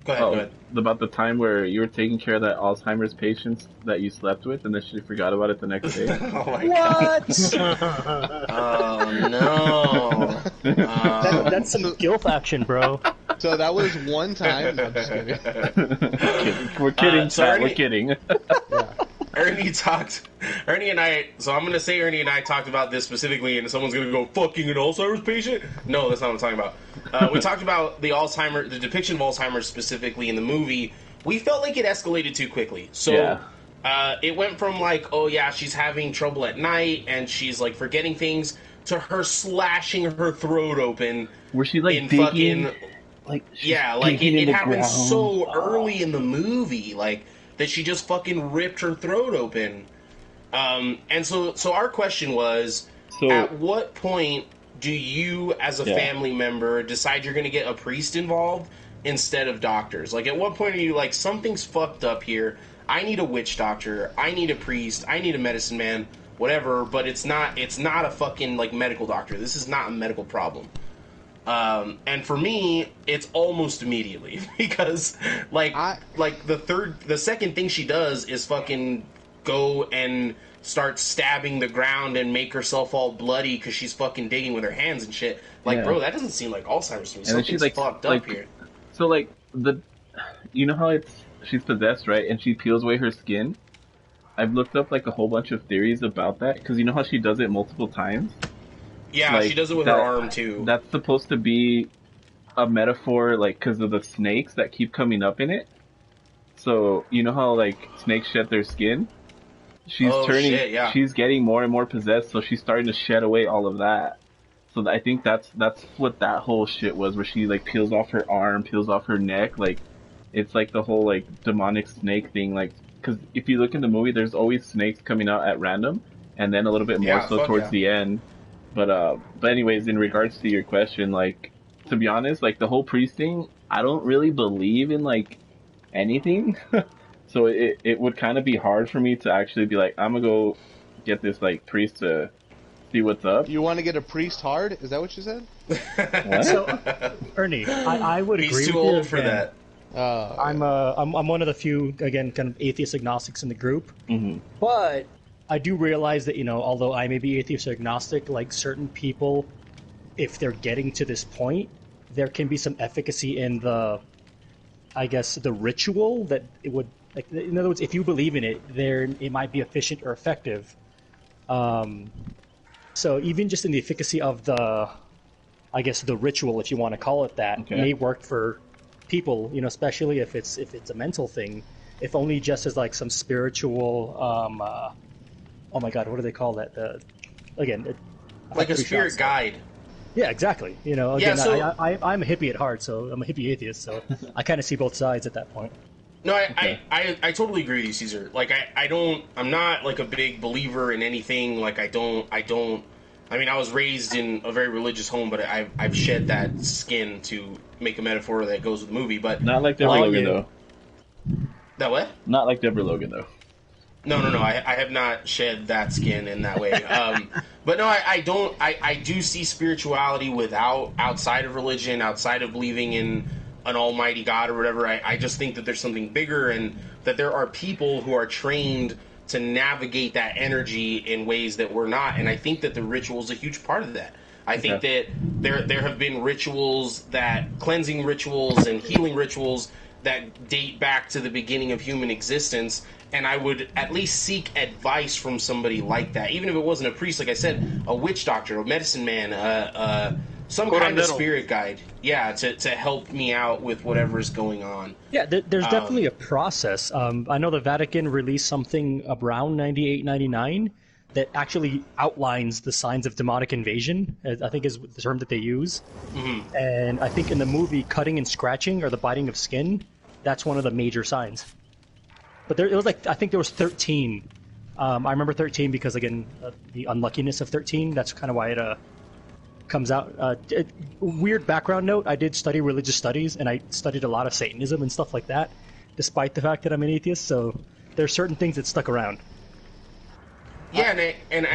A: Go ahead.
B: About the time where you were taking care of that Alzheimer's patient that you slept with, and then she forgot about it the next day.
A: Oh my God. Oh no!
E: That's some guilt action, bro.
C: So that was one time. No, I'm just kidding.
B: We're kidding, we're kidding.
C: Yeah.
A: Ernie and I, so I'm going to say Ernie and I talked about this specifically, and someone's going to go, fucking an Alzheimer's patient? No, that's not what I'm talking about. We talked about the depiction of Alzheimer's specifically in the movie. We felt like it escalated too quickly. So it went from like, oh yeah, she's having trouble at night, and she's like forgetting things, to her slashing her throat open.
B: Where she like digging,
A: it happened so early in the movie, like, that she just fucking ripped her throat open. And so our question was, at what point do you, as a family member, decide you're going to get a priest involved instead of doctors? Like, at what point are you like, something's fucked up here, I need a witch doctor, I need a priest, I need a medicine man, whatever, but it's not a fucking, like, medical doctor. This is not a medical problem. And for me, it's almost immediately, because the second thing she does is fucking go and start stabbing the ground and make herself all bloody because she's fucking digging with her hands and shit. Like, bro, that doesn't seem like Alzheimer's to me. Something's fucked up here.
B: So, like, you know how she's possessed, right? And she peels away her skin. I've looked up like a whole bunch of theories about that, because you know how she does it multiple times.
A: Yeah, she does it with her arm, too.
B: That's supposed to be a metaphor, like, because of the snakes that keep coming up in it. So, you know how, like, snakes shed their skin? She's she's getting more and more possessed, so she's starting to shed away all of that. So I think that's what that whole shit was, where she, like, peels off her arm, peels off her neck. Like, it's like the whole, like, demonic snake thing. Like, because if you look in the movie, there's always snakes coming out at random, and then a little bit more towards the end. But anyways, in regards to your question, like, to be honest, like, the whole priest thing, I don't really believe in, like, anything. So it would kind of be hard for me to actually be like, I'm gonna go get this, like, priest to see what's up.
C: You want to get a priest hard? Is that what you said?
B: What?
E: So, Ernie, I would agree with you.
A: He's too old for that.
E: I'm one of the few, again, kind of atheist agnostics in the group.
B: Mm-hmm.
E: But I do realize that, although I may be atheist or agnostic, like, certain people, if they're getting to this point, there can be some efficacy in the ritual that it would Like, in other words, if you believe in it, then it might be efficient or effective. So even just in the efficacy of the, I guess, the ritual, if you want to call it that, may work for people, you know, especially if it's a mental thing, if only just as like some spiritual, oh my God, what do they call that?
A: Like a spirit guide.
E: Yeah, exactly. You know, again,
A: yeah,
E: I'm a hippie at heart, so I'm a hippie atheist, so I kind of see both sides at that point.
A: No, I totally agree with you, Caesar. Like, I'm not like a big believer in anything. Like, I mean, I was raised in a very religious home, but I've shed that skin to make a metaphor that goes with the movie. But
B: not like Deborah Logan, though.
A: That what?
B: Not like Deborah Logan, though.
A: No. I have not shed that skin in that way. But no, I do see spirituality outside of religion, outside of believing in an almighty God or whatever. I just think that there's something bigger, and that there are people who are trained to navigate that energy in ways that we're not. And I think that the ritual is a huge part of that. I think that there have been rituals, cleansing rituals and healing rituals that date back to the beginning of human existence, and I would at least seek advice from somebody like that, even if it wasn't a priest, like I said, a witch doctor, a medicine man, some kind of spirit guide, to help me out with whatever's going on. Yeah,
E: there's definitely a process. I know the Vatican released something around 98, 99 that actually outlines the signs of demonic invasion, I think is the term that they use. Mm-hmm. And I think in the movie, cutting and scratching, or the biting of skin, that's one of the major signs. But it was like, I think there was 13. I remember 13 because, again, the unluckiness of 13, that's kind of why it comes out. Weird background note, I did study religious studies, and I studied a lot of Satanism and stuff like that, despite the fact that I'm an atheist, so there's certain things that stuck around.
A: Yeah, and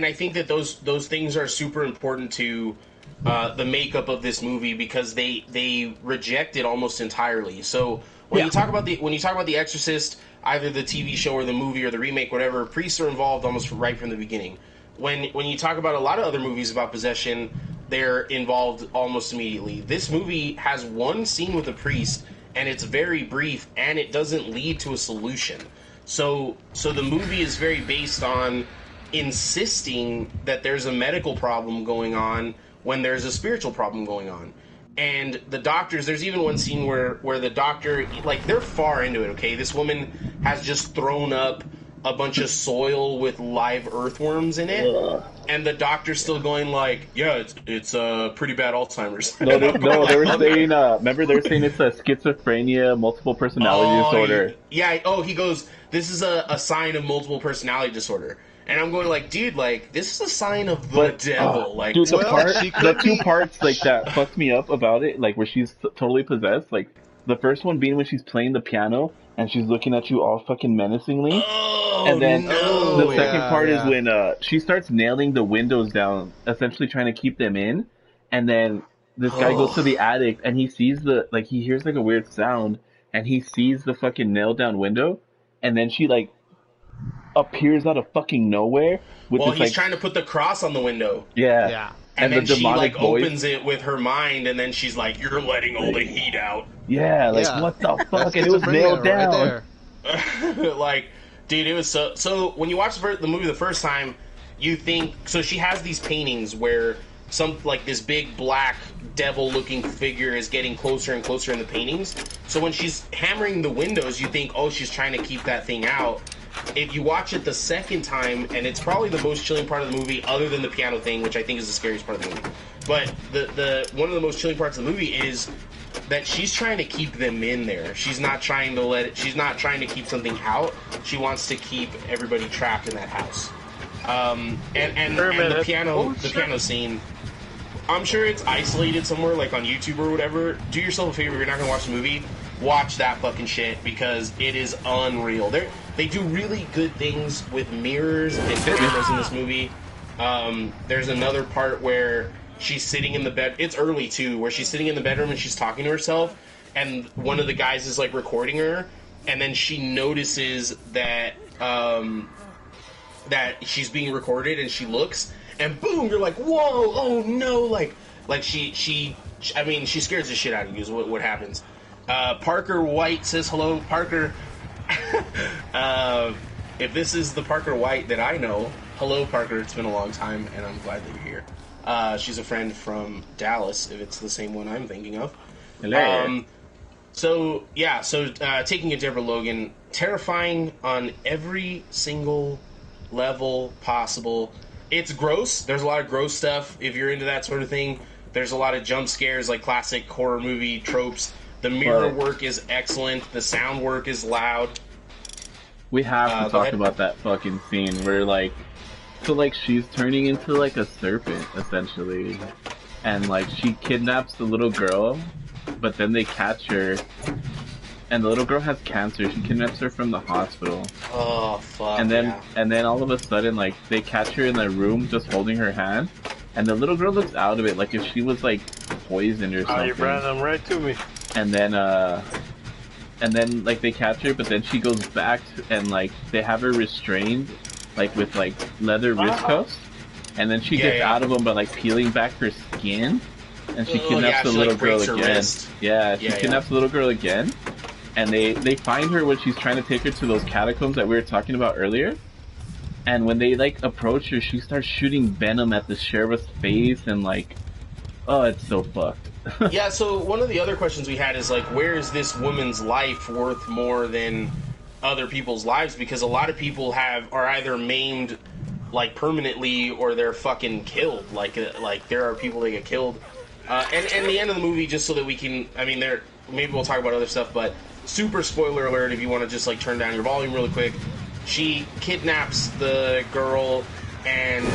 A: I think that those things are super important to the makeup of this movie, because they reject it almost entirely. So when you talk about The Exorcist, either the TV show or the movie or the remake, whatever, priests are involved almost right from the beginning. When you talk about a lot of other movies about possession, they're involved almost immediately. This movie has one scene with a priest, and it's very brief, and it doesn't lead to a solution. So the movie is very based on insisting that there's a medical problem going on when there's a spiritual problem going on. And the doctors, there's even one scene where the doctor, like, they're far into it, okay? This woman has just thrown up a bunch of soil with live earthworms in it, and the doctor's still going like, yeah, it's pretty bad Alzheimer's.
B: No, they were saying, remember they were saying it's a schizophrenia, multiple personality disorder.
A: He goes, this is a sign of multiple personality disorder. And I'm going like, dude, like, this is a sign of the devil. Like,
B: dude, the two parts like that fucked me up about it, like where she's totally possessed. Like the first one being when she's playing the piano and she's looking at you all fucking menacingly. And then the second part is when she starts nailing the windows down, essentially trying to keep them in. And then this guy goes to the attic and he sees he hears like a weird sound and he sees the fucking nailed down window. And then she like appears out of fucking nowhere.
A: He's trying to put the cross on the window.
B: Yeah.
A: And then she like opens it with her mind, and then she's like, "You're letting all the heat out."
B: Yeah, what the fuck? And it was nailed down.
C: Right there.
A: Like, dude, it was so. When you watch the movie the first time, you think so. She has these paintings where this big black devil-looking figure is getting closer and closer in the paintings. So when she's hammering the windows, you think, oh, she's trying to keep that thing out. If you watch it the second time, and it's probably the most chilling part of the movie, other than the piano thing, which I think is the scariest part of the movie. But the one of the most chilling parts of the movie is that she's trying to keep them in there. She's not trying to she's not trying to keep something out. She wants to keep everybody trapped in that house. And the piano scene, I'm sure it's isolated somewhere, like on YouTube or whatever. Do yourself a favor, if you're not gonna watch the movie, watch that fucking shit, because it is unreal. They do really good things with mirrors and cameras in this movie. There's another part where she's sitting in the bed. It's early too, where she's sitting in the bedroom and she's talking to herself, and one of the guys is like recording her, and then she notices that that she's being recorded, and she looks, and boom, you're like, whoa, oh no, like she scares the shit out of you is what happens. Parker White says hello. Parker, If this is the Parker White that I know, hello Parker, it's been a long time, and I'm glad that you're here. She's a friend from Dallas, if it's the same one I'm thinking of.
B: Hello.
A: So taking a Deborah Logan, terrifying on every single level possible. It's gross. There's a lot of gross stuff if you're into that sort of thing. There's a lot of jump scares, like classic horror movie tropes. The mirror work is excellent. The sound work is loud.
B: We have to talk about that fucking scene where, like, she's turning into, like, a serpent, essentially. And, like, she kidnaps the little girl, but then they catch her. And the little girl has cancer. She kidnaps her from the hospital.
A: Oh, fuck.
B: And then all of a sudden, like, they catch her in the room just holding her hand. And the little girl looks out of it like if she was, like, poisoned or something.
D: Oh, you brought them right to me.
B: And then, like, they catch her, but then she goes back and, like, they have her restrained, like, with, like, leather wrist cuffs. And then she gets out of them by, like, peeling back her skin. And she kidnaps the little girl again. Yeah, she kidnaps the little girl again. And they find her when she's trying to take her to those catacombs that we were talking about earlier. And when they, like, approach her, she starts shooting venom at the sheriff's face, and, like, oh, it's so fucked.
A: Yeah, so one of the other questions we had is, like, where is this woman's life worth more than other people's lives? Because a lot of people are either maimed, like, permanently, or they're fucking killed. Like there are people that get killed. And the end of the movie, just so that we can, I mean, maybe we'll talk about other stuff, but super spoiler alert if you want to just, like, turn down your volume really quick. She kidnaps the girl, and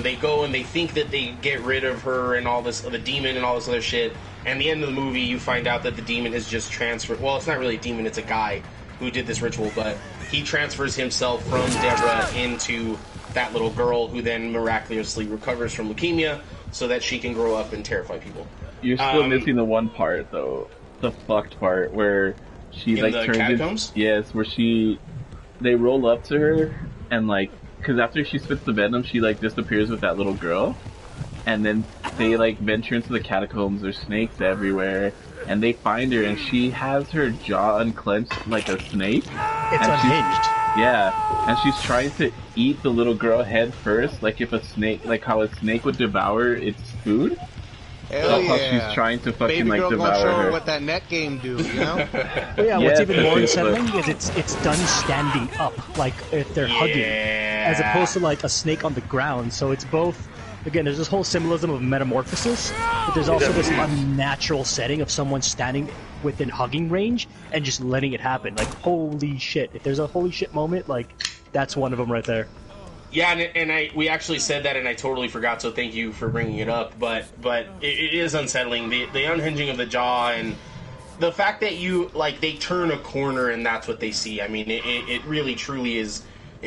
A: they go and they think that they get rid of her and all this, the demon and all this other shit. And the end of the movie, you find out that the demon has just transferred. Well, it's not really a demon; it's a guy who did this ritual, but he transfers himself from Deborah into that little girl, who then miraculously recovers from leukemia, so that she can grow up and terrify people.
B: You're still missing the one part, though, the fucked part where she
A: in
B: like
A: the
B: turns
A: catacombs?
B: Yes, where they roll up to her and, like, because after she spits the venom, she, like, disappears with that little girl, and then they, like, venture into the catacombs. There's snakes everywhere, and they find her, and she has her jaw unclenched like a snake.
E: It's unhinged.
B: Yeah, and she's trying to eat the little girl head first, like like how a snake would devour its food.
C: Hell
B: That's how she's trying to fucking,
C: Baby
B: like,
C: girl
B: devour
C: gonna show
B: her.
C: her what that net game do, you know?
E: But yeah, what's even more
B: but-
E: unsettling is it's done standing up, like if they're hugging, as opposed to like a snake on the ground. So it's both. Again, there's this whole symbolism of metamorphosis, but there's also this unnatural setting of someone standing within hugging range and just letting it happen. Like, holy shit! If there's a holy shit moment, like, that's one of them right there.
A: Yeah, and we actually said that, and I totally forgot. So thank you for bringing it up. But it is unsettling, the unhinging of the jaw, and the fact that they turn a corner and that's what they see. I mean, it really truly is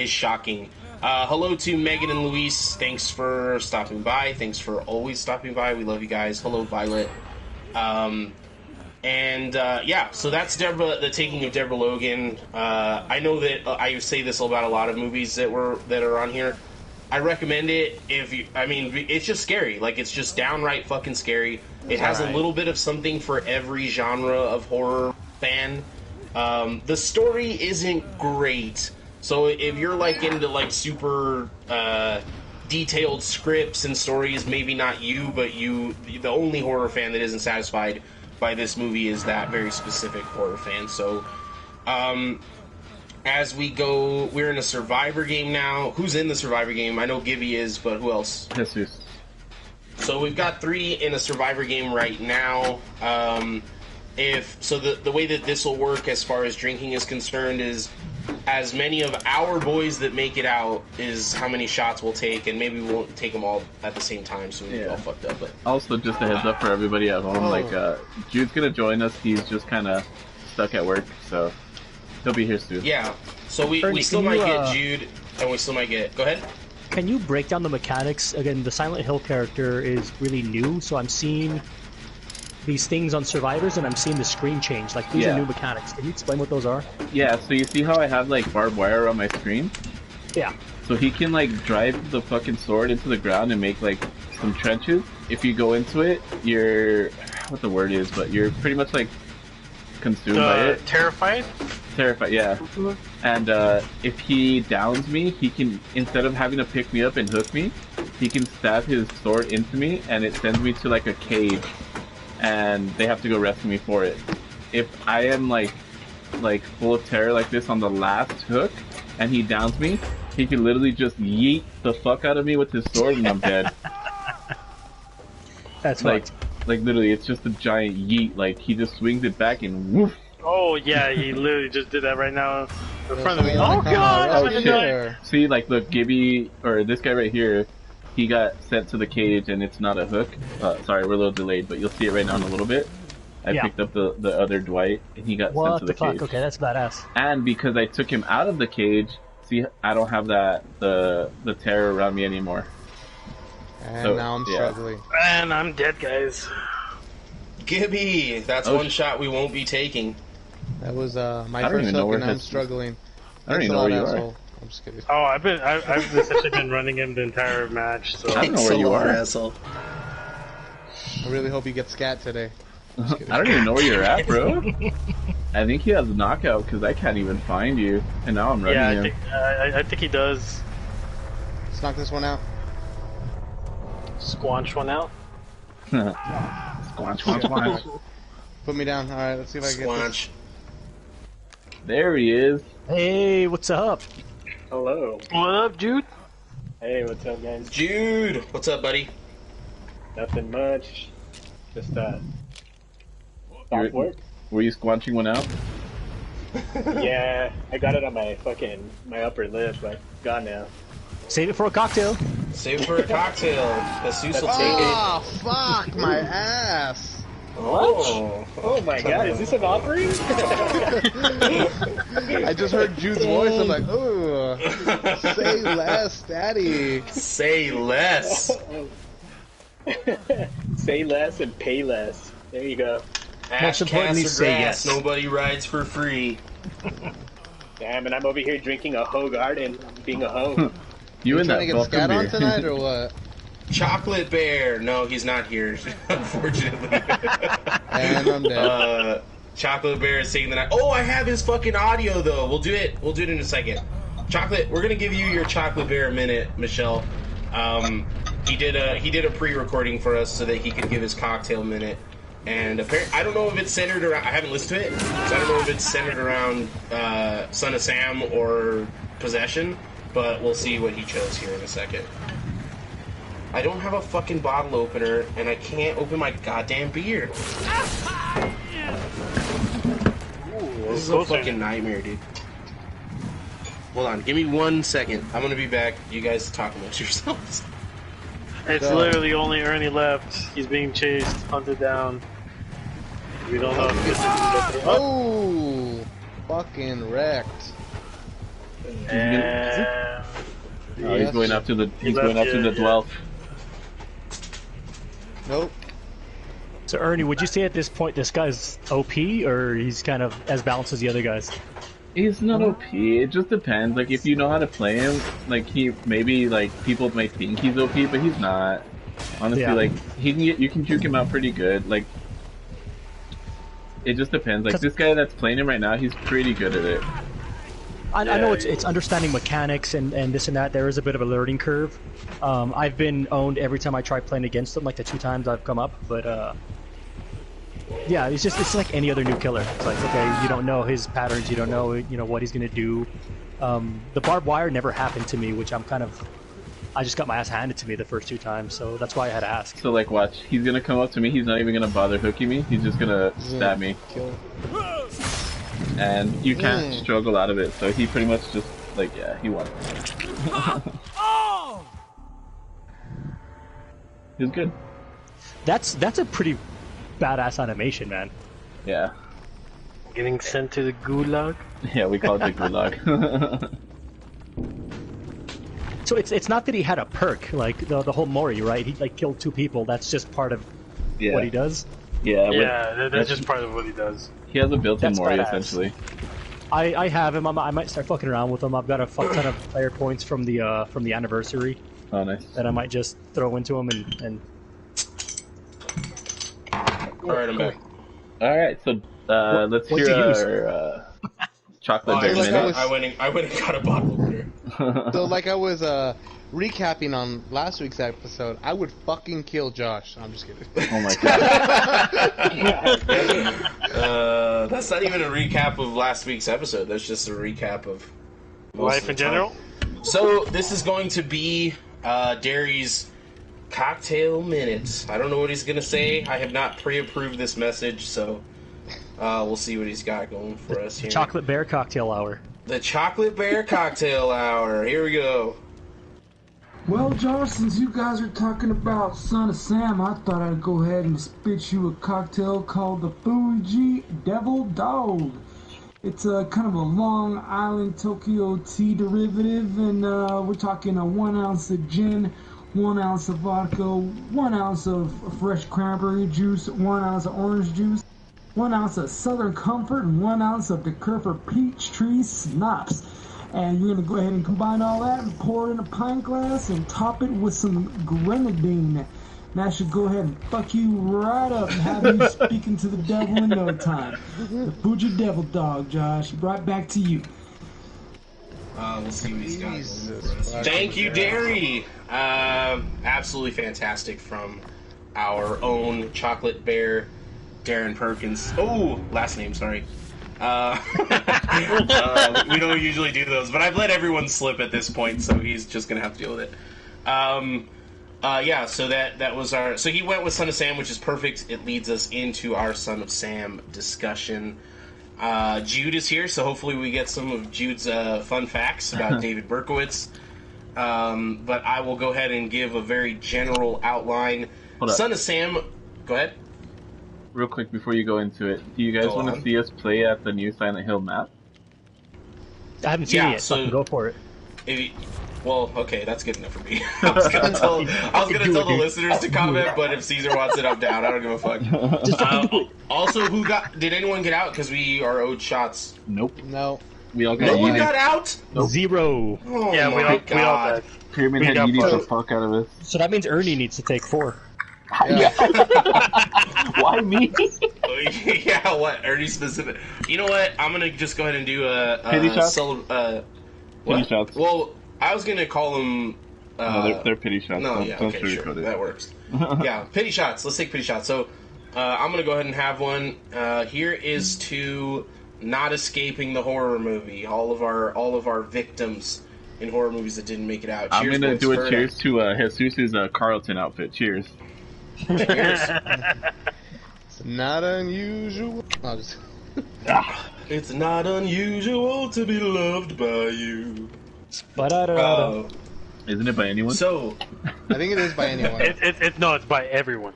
A: shocking. Hello to Megan and Luis. Thanks for stopping by. Thanks for always stopping by. We love you guys. Hello, Violet. So that's Deborah, the taking of Deborah Logan. I know that I say this about a lot of movies that are on here. I recommend it it's just scary. Like, it's just downright fucking scary. It has a little bit of something for every genre of horror fan. The story isn't great. So if you're, like, into, like, super detailed scripts and stories, maybe not you, but the only horror fan that isn't satisfied by this movie is that very specific horror fan. So, as we go, we're in a Survivor game now. Who's in the Survivor game? I know Gibby is, but who else?
B: Jesus.
A: So we've got 3 in a Survivor game right now. The way that this will work as far as drinking is concerned is as many of our boys that make it out is how many shots we'll take, and maybe we won't take them all at the same time, so we get all fucked up. But
B: also, just a heads up for everybody at home, Jude's gonna join us. He's just kind of stuck at work, so he'll be here soon.
A: Yeah, so we
E: Ernie,
A: still might get Jude, and we still might get... Go ahead.
E: Can you break down the mechanics? Again, the Silent Hill character is really new, so I'm seeing these things on Survivors, and I'm seeing the screen change. Like, these are new mechanics. Can you explain what those are?
B: Yeah, so you see how I have, like, barbed wire on my screen?
E: Yeah.
B: So he can, like, drive the fucking sword into the ground and make, like, some trenches. If you go into it, you're... what the word is, but you're pretty much, like, consumed by it.
D: Terrified?
B: terrified, yeah. And if he downs me, he can, instead of having to pick me up and hook me, he can stab his sword into me, and it sends me to like a cage, and they have to go rescue me for it. If I am like full of terror like this on the last hook, and he downs me, he can literally just yeet the fuck out of me with his sword, and I'm dead.
E: That's
B: like literally, it's just a giant yeet. Like he just swings it back and woof.
D: Oh yeah, he literally just did that right now in front of me.
C: Oh,
D: Oh god!
C: oh,
D: I'm gonna
C: shit.
D: die.
B: See, like, look, Gibby, or this guy right here, he got sent to the cage, and it's not a hook. Sorry, we're a little delayed, but you'll see it right now in a little bit. I
E: Yeah.
B: picked up the other Dwight, and he got sent
E: What
B: to
E: the
B: the
E: fuck?
B: cage.
E: Okay, that's badass.
B: And because I took him out of the cage, see, I don't have the terror around me anymore.
C: And
B: So,
C: now I'm
B: yeah.
C: struggling.
D: And I'm dead, guys.
A: Gibby, that's
B: Oh,
A: one shot we won't be taking.
C: That was my
B: I don't
C: first
B: even know
C: hook,
B: where
C: and I'm
B: his-
C: struggling.
B: I don't
C: Thanks
B: even
C: a
B: know
C: lot,
B: where you
C: asshole.
B: are.
C: I'm just kidding.
D: Oh, I've essentially been running him the entire match. So
B: I don't know where you are.
A: Asshole.
C: I really hope you get scat today.
B: I don't even know where you're at, bro. I think he has a knockout because I can't even find you, and now I'm running
D: yeah,
B: him.
D: I think he does.
C: Let's knock this one out.
D: Squanch one out.
B: Squanch, squanch, squanch.
C: Put me down. All right, let's see if I can get this.
A: Squanch.
B: There he is.
E: Hey, what's up?
F: Hello.
D: What up, dude?
F: Hey, what's up, guys?
A: Jude, what's up, buddy?
F: Nothing much. Just
B: You're-
F: stop work.
B: Were you squanching one out?
F: Yeah, I got it on my upper lip, but gone now.
E: Save it for a cocktail.
A: Save it for a cocktail. Jesus will take it.
C: Oh, fuck my ass.
A: Oh.
F: Oh my god, is this an offering?
C: I just heard Jude's voice. I'm like, ooh, say less, daddy.
A: Say less.
F: Say less and pay less. There you go.
A: Ash,
E: importantly,
A: cats, or
E: say
A: grass.
E: yes.
A: Nobody rides for free.
F: Damn, and I'm over here drinking a hoe garden, being a hoe.
B: You and
C: Trying
B: that
C: to get
B: Buffalo
C: scat on
B: beer.
C: tonight or what?
A: Chocolate Bear. No, he's not here, unfortunately.
C: And I'm dead.
A: Chocolate Bear is saying that. Oh, I have his fucking audio though. We'll do it. We'll do it in a second. Chocolate, we're gonna give you your Chocolate Bear minute, Michelle. He did a pre-recording for us so that he could give his cocktail minute. And apparently, I don't know if it's centered around. I haven't listened to it, so I don't know if it's centered around Son of Sam or Possession. But we'll see what he chose here in a second. I don't have a fucking bottle opener, and I can't open my goddamn beer. This is a fucking nightmare, dude. Hold on, give me 1 second. I'm gonna be back. You guys talk amongst yourselves.
D: It's
C: So-
D: literally only Ernie left. He's being chased, hunted down. We don't know if this is
C: Oh, fucking wrecked.
D: and
B: Oh, he's going after the
D: He left, yeah.
B: dwell.
C: Nope.
E: So, Ernie, would you say at this point this guy's OP, or he's kind of as balanced as the other guys?
B: He's not OP. It just depends. Like if you know how to play him, like he maybe like people might think he's OP, but he's not. Honestly,
E: Yeah.
B: like you can juke him out pretty good. Like it just depends. Like this guy that's playing him right now, he's pretty good at it.
E: I know it's understanding mechanics and this and that. There is a bit of a learning curve. I've been owned every time I try playing against him, like the 2 times I've come up. But yeah, it's like any other new killer. It's like, okay, you don't know his patterns, you don't know what he's gonna do. The barbed wire never happened to me, which I just got my ass handed to me the first 2 times, so that's why I had to ask.
B: So like, watch, he's gonna come up to me. He's not even gonna bother hooking me. He's just gonna stab me,
C: Kill.
B: and you can't struggle out of it. So he pretty much just like, yeah, he won. He was good.
E: That's a pretty badass animation, man.
B: Yeah.
D: getting sent to the gulag.
B: Yeah, we call it the gulag.
E: So it's not that he had a perk like the whole Mori, right? He like killed 2 people. That's just part of
B: Yeah.
E: what he does.
B: Yeah,
D: Yeah, that's just part of what he does.
B: he has a built-in
E: That's
B: Mori
E: badass.
B: essentially.
E: I have him. I might start fucking around with him. I've got a fuck ton of player points from the anniversary
B: Oh, nice.
E: that I might just throw into him and
A: Alright, I'm back.
B: All right, so let's
E: what'd
B: hear
E: you use?
B: our chocolate
C: I
B: mint.
C: was-
A: I went and got a bottle opener.
C: So like I was recapping on last week's episode, I would fucking kill Josh. I'm just kidding.
B: Oh my god.
A: That's not even a recap of last week's episode. That's just a recap of most
D: Life
A: of the
D: in general?
A: time. So this is going to be Derry's cocktail minute. I don't know what he's going to say. I have not pre-approved this message, so we'll see what he's got going for us here.
E: Chocolate Bear Cocktail Hour.
A: The Chocolate Bear Cocktail Hour. Here we go.
G: Well, Josh, since you guys are talking about Son of Sam, I thought I'd go ahead and spit you a cocktail called the Fuji Devil Dog. It's a kind of a Long Island Tokyo tea derivative, and we're talking a 1 ounce of gin, 1 ounce of vodka, 1 ounce of fresh cranberry juice, 1 ounce of orange juice, 1 ounce of Southern Comfort, and 1 ounce of DeKerper Peachtree Schnapps. And you're going to go ahead and combine all that and pour it in a pint glass and top it with some grenadine. And that should go ahead and fuck you right up and have you speaking to the devil in no time. The Fuji Devil Dog, Josh. Right back to you.
A: We'll see what he's got going
C: Jesus
A: for us.
C: fucking
A: Thank you,
C: Christ.
A: Derry. Absolutely fantastic from our own Chocolate Bear, Darrin Perkins. Oh, last name, sorry. We don't usually do those, but I've let everyone slip at this point, so he's just gonna have to deal with it. Yeah, so that was our. So he went with Son of Sam, which is perfect. It leads us into our Son of Sam discussion. Jude is here, so hopefully we get some of Jude's fun facts about David Berkowitz. But I will go ahead and give a very general outline.
B: Hold up.
A: Son of Sam. Go ahead.
B: Real quick before you go into it, do you guys
A: Go
B: want
A: on.
B: to see us play at the new Silent Hill map?
E: I haven't seen
A: Yeah,
E: it yet,
A: so-
E: so go for it.
A: If you, well, okay, that's good enough for me. I was gonna tell the listeners to comment, but if Caesar wants it, I'm down. I don't give a fuck.
E: Just fucking do it.
A: Also, did anyone get out? Because we are owed shots.
B: Nope.
C: No.
B: We all got
A: No one
B: yeeted.
A: got out?
B: Nope.
E: 0.
A: Oh
D: Yeah,
A: my
D: we all
A: god.
D: died.
B: Pyramid
D: We
B: Head
D: got
B: yeeted the
D: both.
B: fuck out of us.
E: So that means Ernie needs to take 4.
B: Why me?
A: Yeah, what? Ernie specific. You know what? I'm gonna just go ahead and do a
B: Pity shots?
A: what?
B: Pity shots.
A: Well, I was gonna call them.
B: No, they're pity shots.
A: No,
B: don't,
A: yeah,
B: don't
A: okay, sure,
B: sugarcoat it.
A: that works. Yeah, pity shots. Let's take pity shots. So, I'm gonna go ahead and have one. Here is to not escaping the horror movie. All of our victims in horror movies that didn't make it out.
B: I'm
A: Cheers,
B: gonna
A: boys,
B: do
A: for
B: a cheers to Jesus' Carlton outfit. Cheers.
A: Cheers.
C: It's not unusual. No, just...
A: It's not unusual to be loved by you.
E: Ba-da-da-da.
B: Isn't it by anyone?
A: So,
C: I think it is by anyone.
D: No, it's by everyone.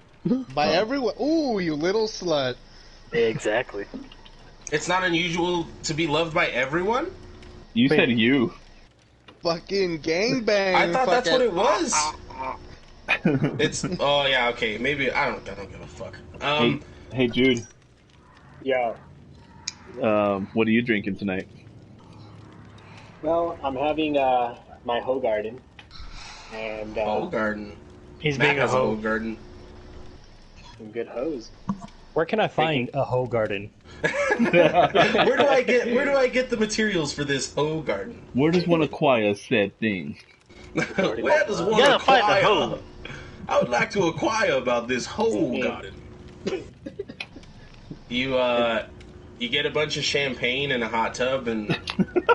C: By everyone. Ooh, you little slut.
D: Exactly.
A: it's not unusual to be loved by everyone?
B: You said you.
C: Fucking gangbang.
A: I thought that's what
C: fucking-
A: it was. It's oh yeah, okay, maybe I don't give a fuck.
B: Hey Jude,
F: Yo.
B: what are you drinking tonight?
F: Well, I'm having my hoe garden. And
A: Hoe garden.
D: He's
A: Matt
D: being a
A: has
D: hoe.
A: garden.
F: some good hoes.
E: Where can I find a hoe garden?
A: Where do I get the materials for this hoe garden?
B: Where does one acquire said thing?
A: Where does one
D: gotta find the
A: acquire?
D: hoe.
A: I would like to acquire about this hoe garden. You get a bunch of champagne in a hot tub and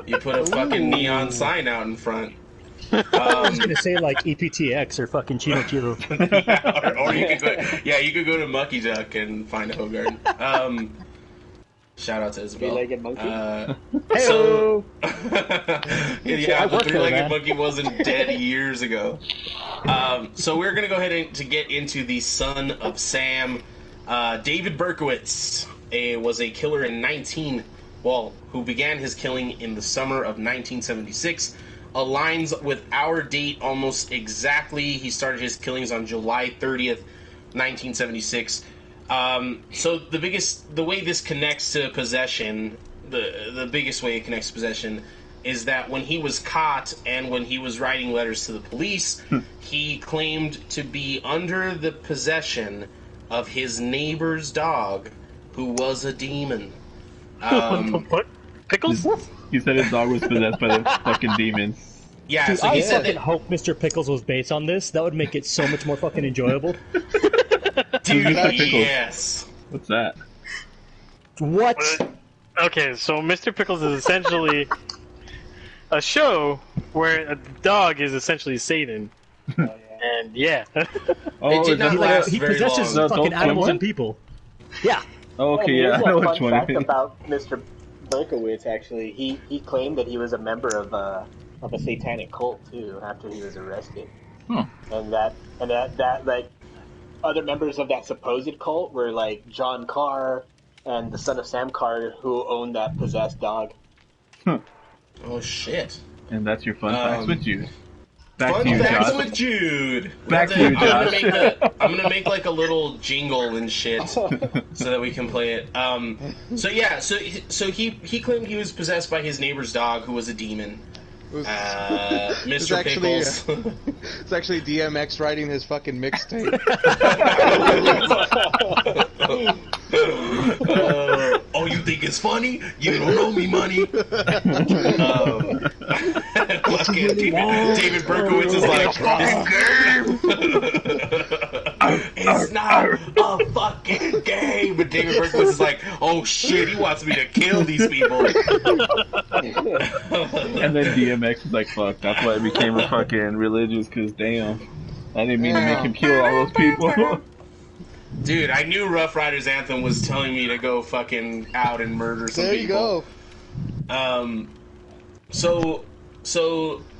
A: you put a fucking neon sign out in front.
E: I was gonna say like EPTX or fucking Chino Chilo.
A: or you could go to Mucky Duck and find a hoe garden. Shout out to Isabel.
F: Three-legged monkey?
A: So,
E: I
A: the
E: work there,
A: three-legged
E: man.
A: monkey wasn't dead years ago. So we're gonna go ahead and to get into the Son of Sam. David Berkowitz was a killer who began his killing in the summer of 1976. Aligns with our date almost exactly. He started his killings on July 30th, 1976. So the way this connects to possession, the biggest way it connects to possession is that when he was caught and when he was writing letters to the police, he claimed to be under the possession of his neighbor's dog, who was a demon.
D: What? Pickles?
B: He said his dog was possessed by the fucking demon.
A: Yeah,
E: Dude,
A: so
E: I
A: he said
E: fucking
A: that.
E: hope Mr. Pickles was based on this. That would make it so much more fucking enjoyable.
A: Dude,
B: Mr. Pickles?
A: yes.
B: What's that?
E: What?
D: Okay, so Mr. Pickles is essentially a show where a dog is essentially Satan. And yeah.
B: Oh,
A: It did
B: is
A: not
B: that
A: last
E: He
A: very
E: possesses
A: long.
E: fucking
B: Adult
E: animals
B: Swim
E: and people. Yeah.
B: Oh, okay,
F: And
B: yeah, I
F: here's
B: know
F: a
B: which
F: fun
B: one
F: fact
B: it is.
F: about Mr. Berkowitz. Actually, he claimed that he was a member of a satanic cult too after he was arrested,
B: Huh.
F: and that like other members of that supposed cult were like John Carr and the son of Sam Carr, who owned that possessed dog.
A: Oh shit.
B: And that's your fun facts with Jude. Back
A: Fun
B: to you,
A: facts
B: Josh.
A: with Jude.
B: Back to you, Josh.
A: I'm gonna make like a little jingle and shit so that we can play it. So yeah, so he claimed he was possessed by his neighbor's dog, who was a demon. Mr.
C: actually,
A: Pickles.
C: It's actually DMX writing his fucking mixtape.
A: Oh, you think it's funny? You don't know me, money. David Berkowitz is like, this game. It's not a fucking game. But David Berkowitz is like, oh shit, he wants me to kill these people.
B: And then DMX is like, fuck, that's why I became a fucking religious, cause damn, I didn't mean to make him kill all those people.
A: Dude, I knew Rough Riders Anthem was telling me to go fucking out and murder some
C: There you
A: people.
C: go.
A: So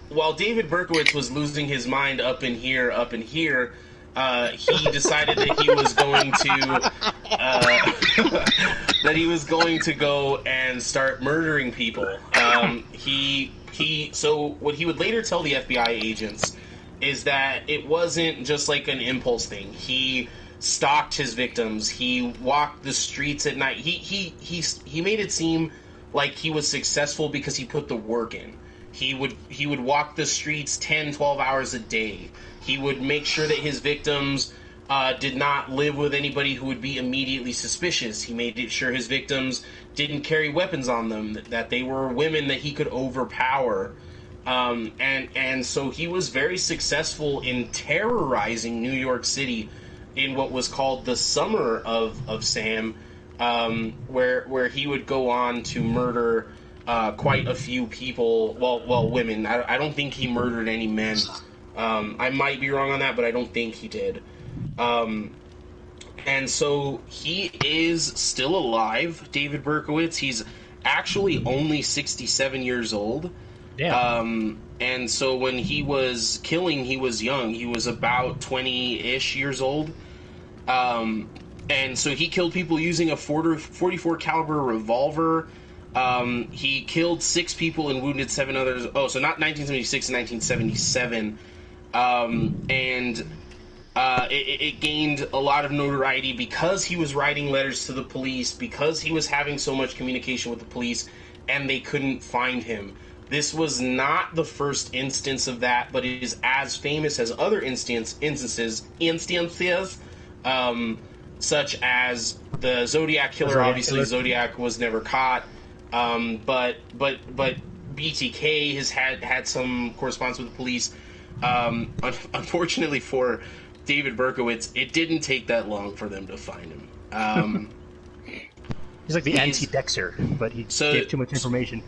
A: while David Berkowitz was losing his mind up in here, he decided that he was going to go and start murdering people. So what he would later tell the FBI agents is that it wasn't just like an impulse thing. He stalked his victims. He walked the streets at night. He made it seem like he was successful because he put the work in. He would walk the streets 10, 12 hours a day. He would make sure that his victims did not live with anybody who would be immediately suspicious. He made sure his victims didn't carry weapons on them, that they were women that he could overpower. And so he was very successful in terrorizing New York City in what was called the Summer of Sam, where he would go on to murder quite a few people, well, women. I don't think he murdered any men. I might be wrong on that, but I don't think he did. And so he is still alive, David Berkowitz. He's actually only 67 years old.
E: Damn.
A: And so when he was killing, he was young. He was about 20-ish years old. And so he killed people using a 44 caliber revolver. He killed 6 people and wounded 7 others. Oh, so not 1976 and 1977. It gained a lot of notoriety because he was writing letters to the police, because he was having so much communication with the police, and they couldn't find him. This was not the first instance of that, but it is as famous as other instances, such as the Zodiac Killer. Obviously, Zodiac was never caught, but BTK has had some correspondence with the police. Unfortunately for David Berkowitz, it didn't take that long for them to find him.
E: He's like the anti-Dexter, but he gave too much information.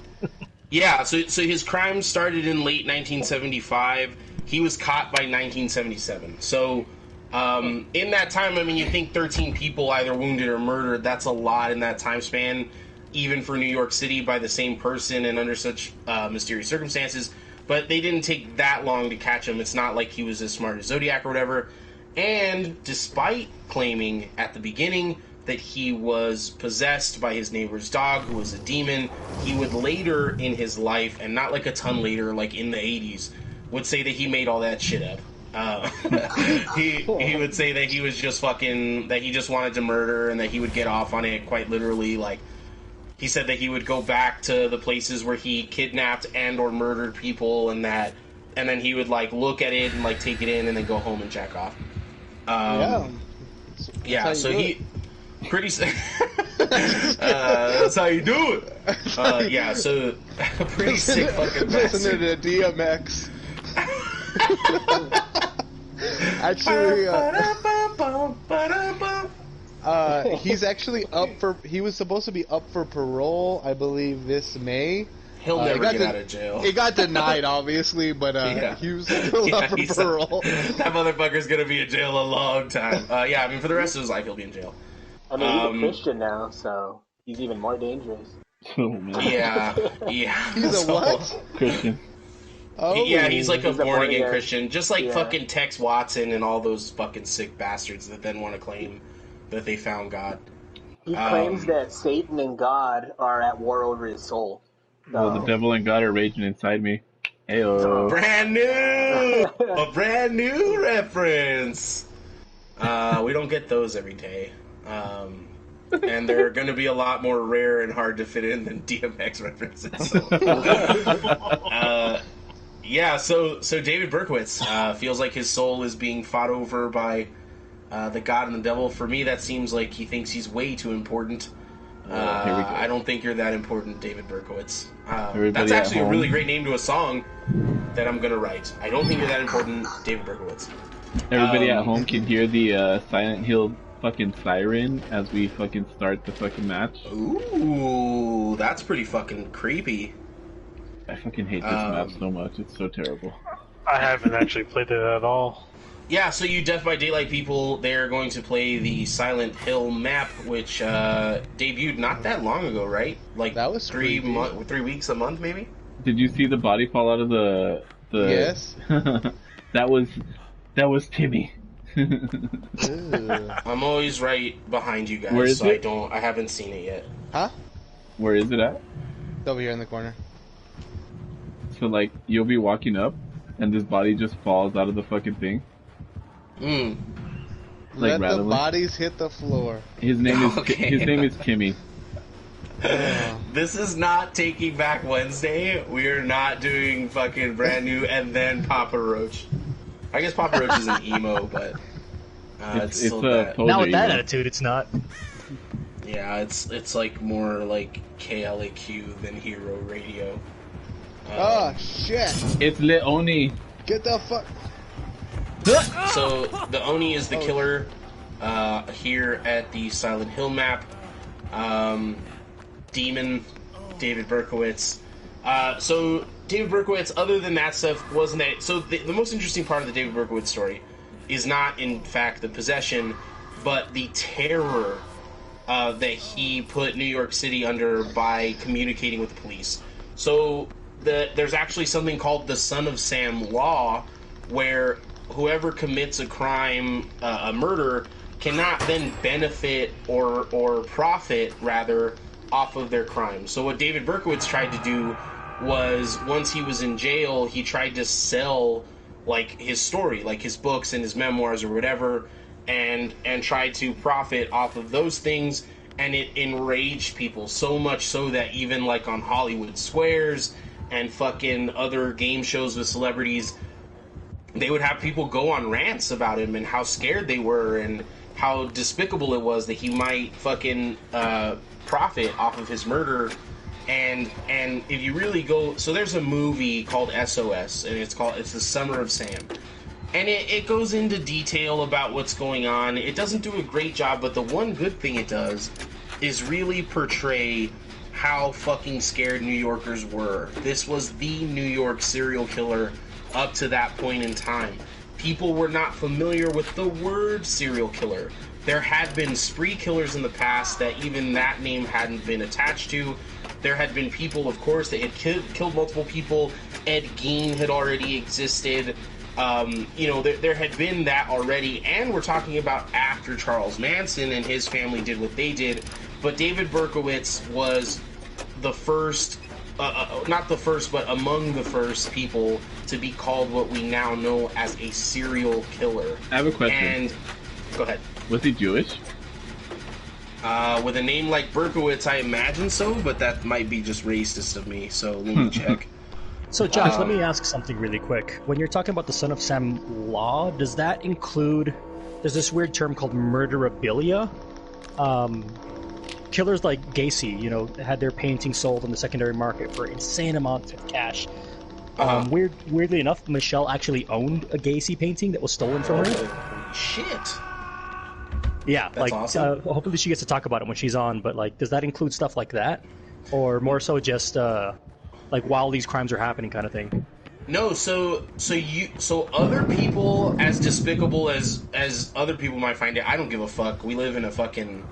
A: Yeah, so his crimes started in late 1975. He was caught by 1977. So in that time, I mean, you think 13 people either wounded or murdered. That's a lot in that time span, even for New York City, by the same person and under such mysterious circumstances. But they didn't take that long to catch him. It's not like he was as smart as Zodiac or whatever. And despite claiming at the beginning that he was possessed by his neighbor's dog, who was a demon, he would later in his life, and not like a ton later, like in the 80s, would say that he made all that shit up. He would say that he was just fucking, that he just wanted to murder and that he would get off on it quite literally. Like, he said that he would go back to the places where he kidnapped and or murdered people, and then he would like look at it and like take it in and then go home and jack off. Yeah, so he pretty. That's That's how you do it. Yeah, so pretty sick fucking
C: Listening
A: bastard.
C: to DMX. Actually, he's actually up for. He was supposed to be up for parole, I believe, this May.
A: He'll never get out of jail.
C: It got denied, obviously, but he was still up for parole.
A: That motherfucker's gonna be in jail a long time. Yeah, I mean, for the rest of his life, he'll be in jail.
F: I mean, he's a Christian now, so he's even more dangerous.
B: Oh, man.
A: Yeah.
C: He's a what?
B: Christian.
C: Oh,
A: Yeah, he's like a
F: He's a
A: born again
F: born-again.
A: Christian, just like
F: Yeah.
A: fucking Tex Watson and all those fucking sick bastards that then want to claim that they found God.
F: He claims that Satan and God are at war over his soul.
B: Well, the devil and God are raging inside me. Ayo.
A: Brand new, a brand new reference. We don't get those every day, and they're going to be a lot more rare and hard to fit in than DMX references. So. Yeah, so David Berkowitz feels like his soul is being fought over by the God and the devil. For me, that seems like he thinks he's way too important.
B: Here we go.
A: I don't think you're that important, David Berkowitz.
B: Everybody
A: That's
B: at
A: actually a
B: home.
A: really great name to a song that I'm gonna write. I don't think you're that important, David Berkowitz.
B: Everybody at home can hear the Silent Hill fucking siren as we fucking start the fucking match.
A: Ooh, that's pretty fucking creepy.
B: I fucking hate this map so much. It's so terrible.
D: I haven't actually played it at all.
A: Yeah, so you Death by Daylight people, they're going to play the Silent Hill map, which debuted not that long ago, right? Like
C: That was
A: 3
C: creepy.
A: 3 weeks, a month, maybe?
B: Did you see the body fall out of the
C: Yes.
B: that was Timmy.
C: Ew.
A: I'm always right behind you guys,
B: Where is
A: so
B: it?
A: I haven't seen it yet.
C: Huh?
B: Where is it at?
C: It's over here in the corner.
B: So like you'll be walking up and this body just falls out of the fucking thing.
A: Mm.
B: Like
C: Let the
B: randomly?
C: bodies hit the floor.
B: His name is
A: Okay.
B: his name is Timmy.
A: This is not Taking Back Wednesday. We are not doing fucking brand new and then Papa Roach. I guess Papa Roach is an emo, but it's
B: It's
A: still
B: a
A: that.
B: poser
E: Now with that
B: emo.
E: attitude, it's not.
A: Yeah, it's like more like KLAQ than Hero Radio.
C: Oh shit!
B: It's Leoni.
C: Get the fuck.
A: So the Oni is the killer here at the Silent Hill map. Demon, David Berkowitz. So David Berkowitz, other than that stuff, wasn't that... So the most interesting part of the David Berkowitz story is not, in fact, the possession, but the terror that he put New York City under by communicating with the police. So there's actually something called the Son of Sam law, where whoever commits a crime, a murder, cannot then benefit or profit, rather, off of their crime. So what David Berkowitz tried to do was, once he was in jail, he tried to sell, like, his story, like his books and his memoirs or whatever, and tried to profit off of those things, and it enraged people so much so that even, like, on Hollywood Squares and fucking other game shows with celebrities, they would have people go on rants about him and how scared they were and how despicable it was that he might fucking profit off of his murder. And if you really go, so there's a movie called SOS, and it's the Summer of Sam, and it goes into detail about what's going on. It doesn't do a great job, but the one good thing it does is really portray how fucking scared New Yorkers were. This was the New York serial killer up to that point in time. People were not familiar with the word serial killer. There had been spree killers in the past that even that name hadn't been attached to. There had been people, of course, that had killed multiple people. Ed Gein had already existed. There had been that already, and we're talking about after Charles Manson and his family did what they did. But David Berkowitz was the first, not the first, but among the first people to be called what we now know as a serial killer.
B: I have a question.
A: And go ahead.
B: Was he Jewish?
A: With a name like Berkowitz, I imagine so, but that might be just racist of me, so let me check.
E: So, Josh, let me ask something really quick. When you're talking about the Son of Sam law, does that include... There's this weird term called murderabilia. killers like Gacy, you know, had their paintings sold on the secondary market for insane amounts of cash. Weirdly enough, Michelle actually owned a Gacy painting that was stolen from her.
A: Holy shit!
E: Yeah,
A: That's awesome.
E: Hopefully she gets to talk about it when she's on. But like, does that include stuff like that, or more so just like while these crimes are happening, kind of thing?
A: No, so other people, as despicable as other people might find it, I don't give a fuck. We live in a fucking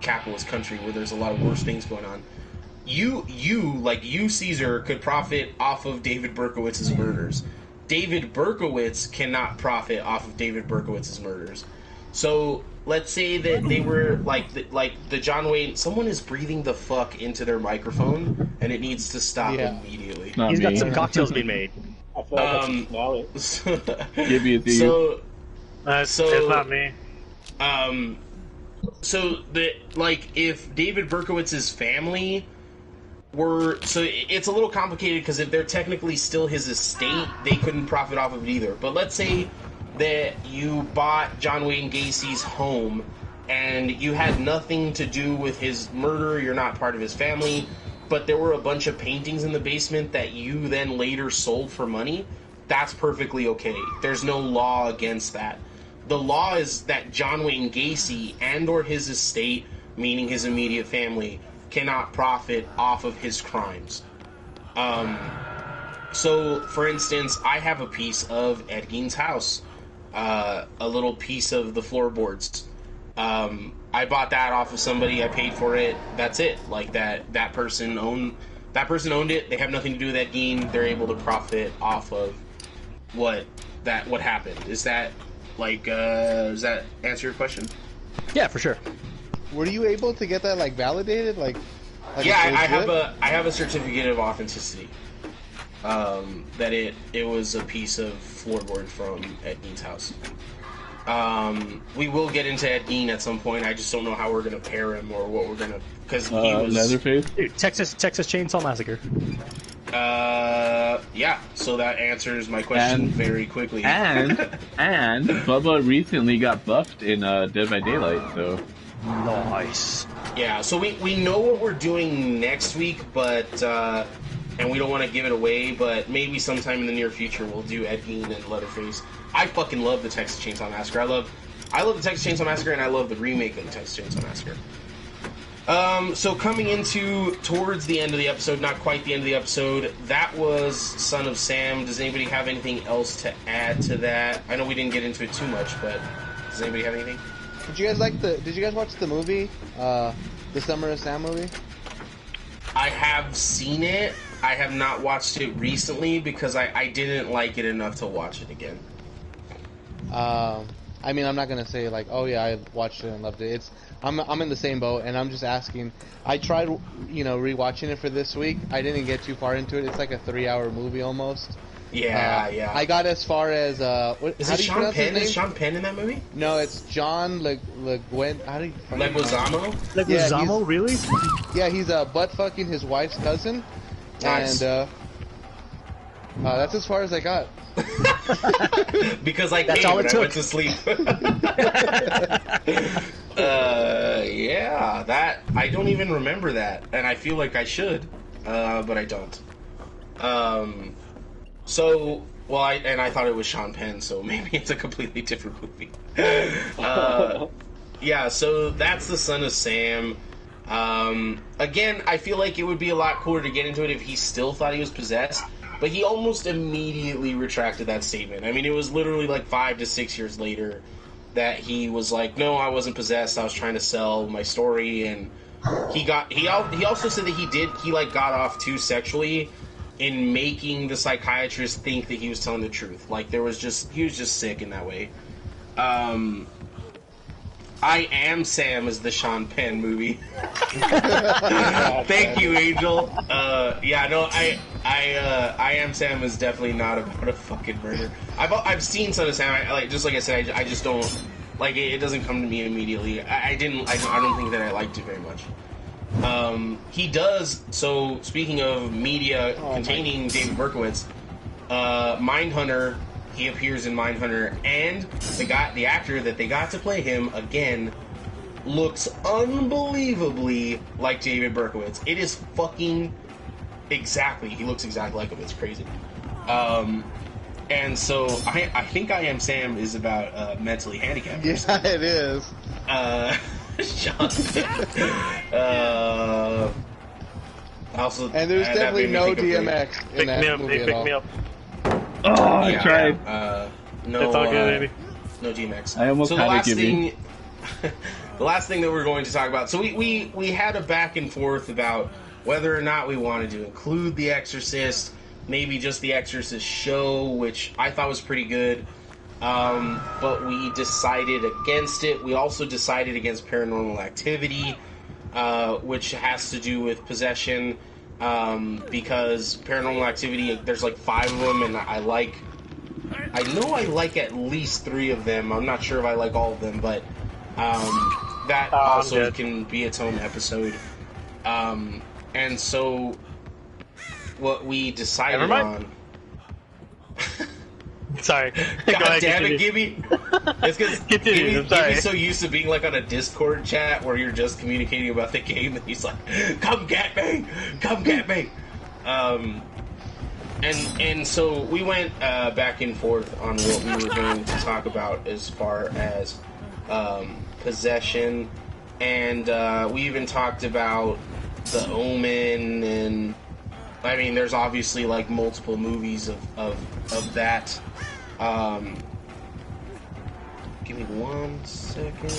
A: capitalist country where there's a lot of worse things going on. You, Caesar, could profit off of David Berkowitz's murders. David Berkowitz cannot profit off of David Berkowitz's murders. So let's say that they were like the John Wayne. Someone is breathing the fuck into their microphone, and it needs to stop immediately.
E: He's got some cocktails being made.
F: I feel like I can smell it.
D: It's not me.
A: So if David Berkowitz's family were, so it's a little complicated because if they're technically still his estate, they couldn't profit off of it either. But let's say that you bought John Wayne Gacy's home and you had nothing to do with his murder, you're not part of his family, but there were a bunch of paintings in the basement that you then later sold for money, that's perfectly okay. There's no law against that. The law is that John Wayne Gacy and or his estate, meaning his immediate family, cannot profit off of his crimes. So, for instance, I have a piece of Ed Gein's house, a little piece of the floorboards. I bought that off of somebody. I paid for it. That's it. Like that person owned it. They have nothing to do with Ed Gein. They're able to profit off of what happened. Is that does that answer your question?
E: Yeah, for sure.
C: Were you able to get that like validated?
A: Yeah, I have a certificate of authenticity. That it was a piece of floorboard from Ed Gein's house. We will get into Ed Gein at some point. I just don't know how we're gonna pair him or what we're gonna, because he was
B: Leatherface.
E: Dude, Texas Chainsaw Massacre.
A: Yeah. So that answers my question very quickly.
B: And Bubba recently got buffed in Dead by Daylight, so
E: Nice.
A: Yeah. So we know what we're doing next week, but and we don't want to give it away, but maybe sometime in the near future we'll do Ed Gein and Leatherface. I fucking love the Texas Chainsaw Massacre. I love the Texas Chainsaw Massacre, and I love the remake of the Texas Chainsaw Massacre. So coming towards the end of the episode, not quite the end of the episode, that was Son of Sam. Does anybody have anything else to add to that? I know we didn't get into it too much, but does anybody have anything?
C: Did you guys watch the movie, the Summer of Sam movie?
A: I have seen it. I have not watched it recently because I didn't like it enough to watch it again.
C: I mean, I'm not gonna say like, oh yeah, I watched it and loved it. I'm in the same boat, and I'm just asking. I tried, rewatching it for this week. I didn't get too far into it. It's like a 3-hour movie almost.
A: Yeah.
C: I got as far as
A: Is it Sean Penn? Is Sean Penn in that movie?
C: No, it's John Leguizamo. How do you?
A: Leguizamo?
E: Leguizamo, really?
C: Yeah, he's butt fucking his wife's cousin,
A: Nice.
C: and that's as far as I got.
A: Because I
E: That's
A: came
E: all
A: and
E: it
A: I went
E: took.
A: to sleep. Yeah, that I don't even remember that, and I feel like I should, but I don't. I thought it was Sean Penn, so maybe it's a completely different movie. Yeah, so that's the Son of Sam. Again, I feel like it would be a lot cooler to get into it if he still thought he was possessed, but he almost immediately retracted that statement. I mean, it was literally like 5 to 6 years later that he was like, no, I wasn't possessed, I was trying to sell my story, and he also said that he got off too sexually in making the psychiatrist think that he was telling the truth. Like, he was just sick in that way. I Am Sam is the Sean Penn movie. Thank you, Angel. I Am Sam is definitely not about a fucking murder. I've seen Son of Sam. I said, I just don't like it. It doesn't come to me immediately. I don't think that I liked it very much. He does. So speaking of media containing David Berkowitz, Mindhunter. He appears in Mindhunter, and the actor that they got to play him again looks unbelievably like David Berkowitz. It is fucking exactly. He looks exactly like him. It's crazy. And so I think I Am Sam is about mentally handicapped.
C: Yeah, it is.
A: Sean. Also,
C: And there's
A: that
C: definitely
A: made me
C: no
A: think of
C: DMX in
D: Pick
C: that
D: me up,
C: movie
D: they
C: at
D: pick
C: all.
D: me up.
B: Oh, I tried.
A: No,
D: It's all good, baby.
A: no DMX.
B: I almost
A: so the
B: had it,
A: last
B: Gibby.
A: thing, the last thing that we're going to talk about. So we had a back and forth about whether or not we wanted to include The Exorcist, maybe just The Exorcist show, which I thought was pretty good. But we decided against it. We also decided against Paranormal Activity, which has to do with possession, because Paranormal Activity, there's like 5 of them, and I know I like at least 3 of them. I'm not sure if I like all of them, but that also can be its own episode. And so what we decided on...
D: Sorry.
A: God damn it, Gibby. It's because
D: Continue, I'm sorry.
A: Gibby's so used to being like on a Discord chat where you're just communicating about the game that he's like, come get me! Come get me! And so we went back and forth on what we were going to talk about as far as possession, and we even talked about The Omen, and I mean, there's obviously like multiple movies of that. Give me 1 second.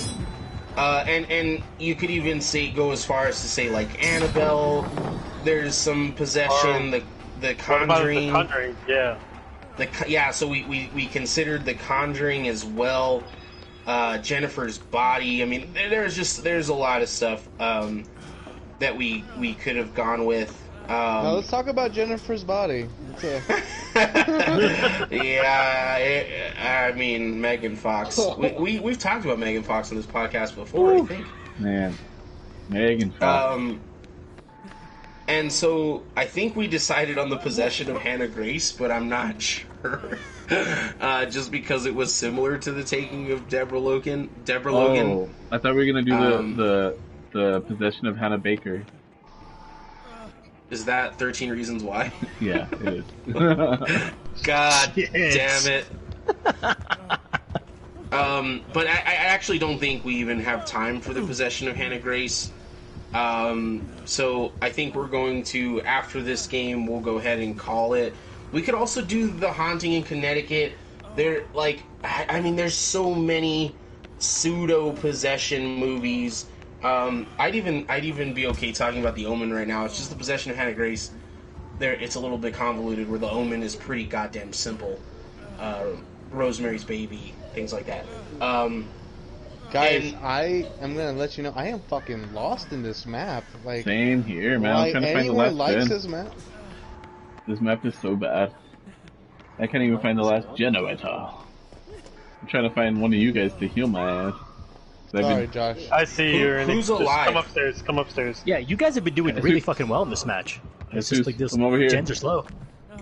A: And you could even go as far as to say like Annabelle. There's some possession. The Conjuring.
D: What about The Conjuring? Yeah.
A: So we considered The Conjuring as well. Jennifer's Body. I mean, there's a lot of stuff that we could have gone with.
C: Now let's talk about Jennifer's Body.
A: Yeah, I mean, Megan Fox. We've talked about Megan Fox on this podcast before, I think.
B: Man, Megan Fox.
A: And so I think we decided on the possession of Hannah Grace, but I'm not sure. Just because it was similar to the taking of Deborah Logan.
B: Oh, I thought we were gonna do the possession of Hannah Baker.
A: Is that 13 Reasons Why?
B: Yeah, it is.
A: God damn it. But I actually don't think we even have time for the possession of Hannah Grace. So I think we're going to, after this game, we'll go ahead and call it. We could also do The Haunting in Connecticut. There's so many pseudo-possession movies. I'd even be okay talking about The Omen right now. It's just the possession of Hannah Grace. It's a little bit convoluted, where The Omen is pretty goddamn simple. Rosemary's Baby, things like that.
C: Guys, I am gonna let you know I am fucking lost in this map. Like,
B: same here, man. I'm trying to find the
C: anyone
B: last
C: likes
B: gen.
C: this map?
B: This map is so bad. I can't even find the last generator. I'm trying to find one of you guys to heal my ass.
C: Sorry, Josh.
D: I see you, Ernie.
A: Who's
D: Just
A: alive?
D: Come upstairs.
E: Yeah, you guys have been doing really fucking well in this match. It's just like this.
B: Come over here.
E: Gens are slow.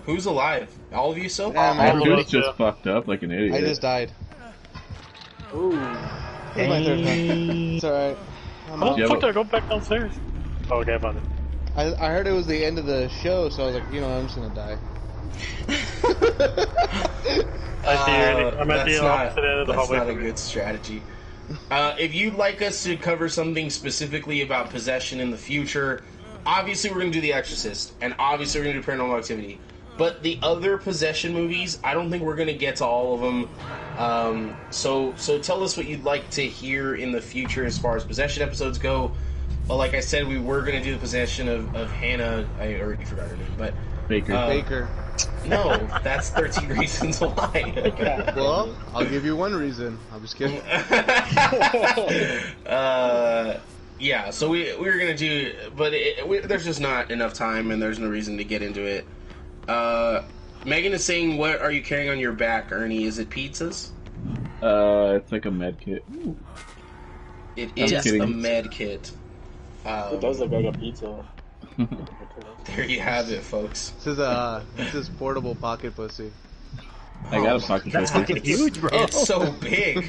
A: Who's alive? All of you still?
C: Yeah,
B: I
C: man.
B: was just fucked up like an idiot.
C: I just died.
F: Ooh.
C: This is my third time. It's alright.
D: Oh, fuck, I go back downstairs. Oh, okay, I found it.
C: I heard it was the end of the show, so I was like, I'm just gonna die.
D: I see you, Ernie. I'm at the opposite end of the
A: That's
D: hallway.
A: not a good strategy. If you'd like us to cover something specifically about possession in the future, obviously we're going to do The Exorcist, and obviously we're going to do Paranormal Activity. But the other possession movies, I don't think we're going to get to all of them. So tell us what you'd like to hear in the future as far as possession episodes go. Well, like I said, we were going to do the possession of Hannah. I already forgot her name, but
B: Baker.
C: Baker.
A: no, that's 13 Reasons Why.
C: Well, I'll give you one reason. I'm just kidding.
A: Yeah, so we were gonna do, but there's just not enough time, and there's no reason to get into it. Megan is saying, "What are you carrying on your back, Ernie? Is it pizzas?"
B: It's like a med kit.
A: It is a med kit.
F: It does look like a pizza.
A: There you have it, folks.
C: This is portable pocket pussy.
B: I got a pocket
E: That's
B: pussy.
E: fucking huge, bro.
A: It's so big.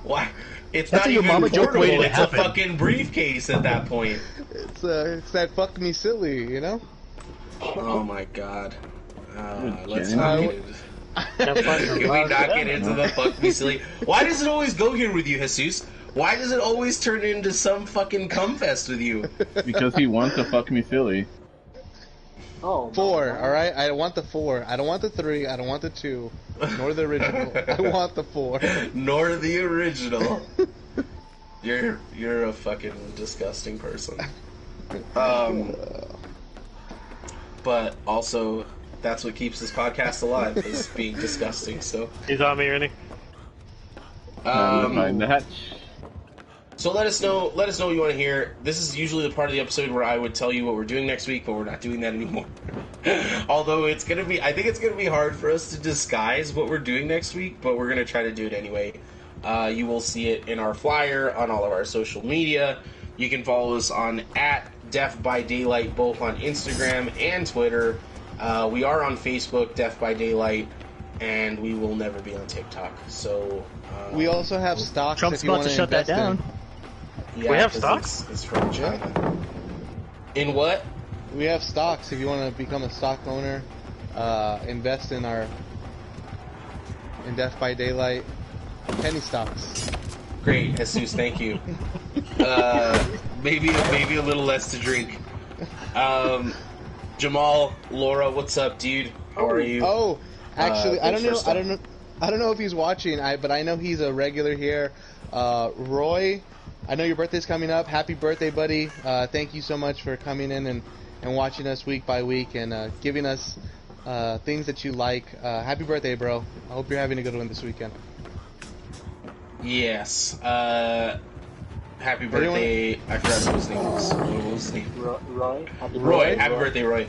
A: Why? It's
E: That's
A: not
E: a your
A: even
E: mama joke
A: portable.
E: waiting to
A: It's
E: happen.
A: a fucking briefcase at that point.
C: It's that fuck me silly, you know?
A: Oh my god. Let's
B: kidding.
A: not get into Can we not get into the fuck me silly? Why does it always go here with you, Jesus? Why does it always turn into some fucking cum fest with you?
B: Because he wants to fuck me silly.
F: Oh,
C: 4, alright? I want the 4. I don't want the 3. I don't want the 2. Nor the original. I want the 4.
A: Nor the original. You're a fucking disgusting person. But also, that's what keeps this podcast alive, is being disgusting. So,
D: He's on me, Ernie.
B: Find that.
A: so let us know what you want to hear. This is usually the part of the episode where I would tell you what we're doing next week, but we're not doing that anymore. Although I think it's gonna be hard for us to disguise what we're doing next week, but we're gonna try to do it anyway. You will see it in our flyer on all of our social media. You can follow us on @DeafByDaylight, both on Instagram and Twitter. We are on Facebook, Deaf by Daylight, and we will never be on TikTok. So
C: We also have stocks
E: Trump's
C: if you
E: about
C: want
E: to shut that
C: invest in.
E: down.
A: yeah,
D: We have
A: 'cause
D: stocks?
A: It's from China. In what?
C: We have stocks if you want to become a stock owner. Invest in Death by Daylight penny stocks.
A: Great, Jesus, thank you. Maybe a little less to drink. Jamal, Laura, what's up, dude? How are you?
C: Oh, actually, I
A: thanks
C: don't
A: for
C: know.
A: stuff.
C: I don't know if he's watching. But I know he's a regular here. Roy, I know your birthday's coming up. Happy birthday, buddy! Thank you so much for coming in and watching us week by week and giving us things that you like. Happy birthday, bro! I hope you're having a good one this weekend.
A: Yes. Happy birthday. I forgot what his name was. What was his name?
F: Roy?
A: Roy. Happy birthday, Roy.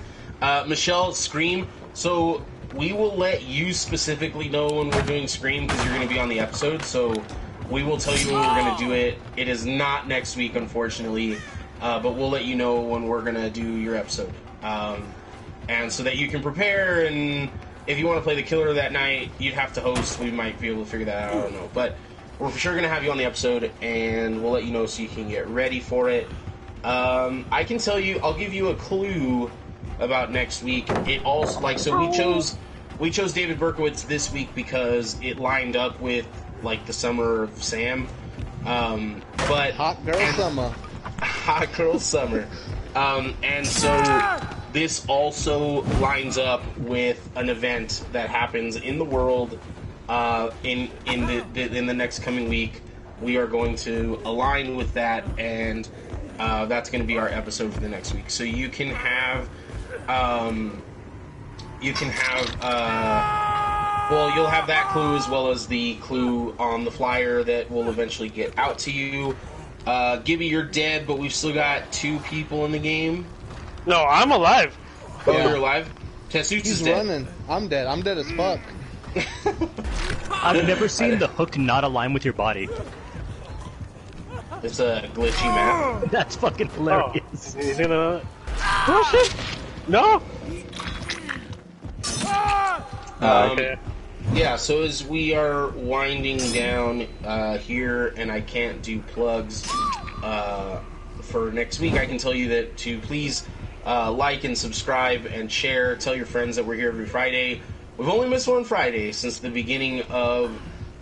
A: Michelle, Scream. So we will let you specifically know when we're doing Scream because you're going to be on the episode. So we will tell you when we're going to do it. It is not next week, unfortunately, but we'll let you know when we're going to do your episode. And so that you can prepare, and if you want to play the killer that night, you'd have to host. We might be able to figure that out. I don't know. But we're for sure going to have you on the episode, and we'll let you know so you can get ready for it. I can tell you, I'll give you a clue about next week. It also, so we chose David Berkowitz this week because it lined up with, the summer of Sam. But
C: Hot girl summer.
A: Hot girl summer. And so this also lines up with an event that happens in the world in the next coming week. We are going to align with that, and that's going to be our episode for the next week. So you can have you'll have that clue as well as the clue on the flyer that will eventually get out to you. Gibby, you're dead, but we've still got 2 people in the game.
D: No, I'm alive.
A: Oh, you're alive? Jesus
C: He's
A: is dead.
C: running. I'm dead. I'm dead as fuck.
E: I've never seen the hook not align with your body.
A: It's a glitchy map.
E: That's fucking hilarious.
D: He's gonna... Oh, shit! No! Okay.
A: Yeah, so as we are winding down here, and I can't do plugs for next week, I can tell you that to please like and subscribe and share. Tell your friends that we're here every Friday. We've only missed one Friday since the beginning of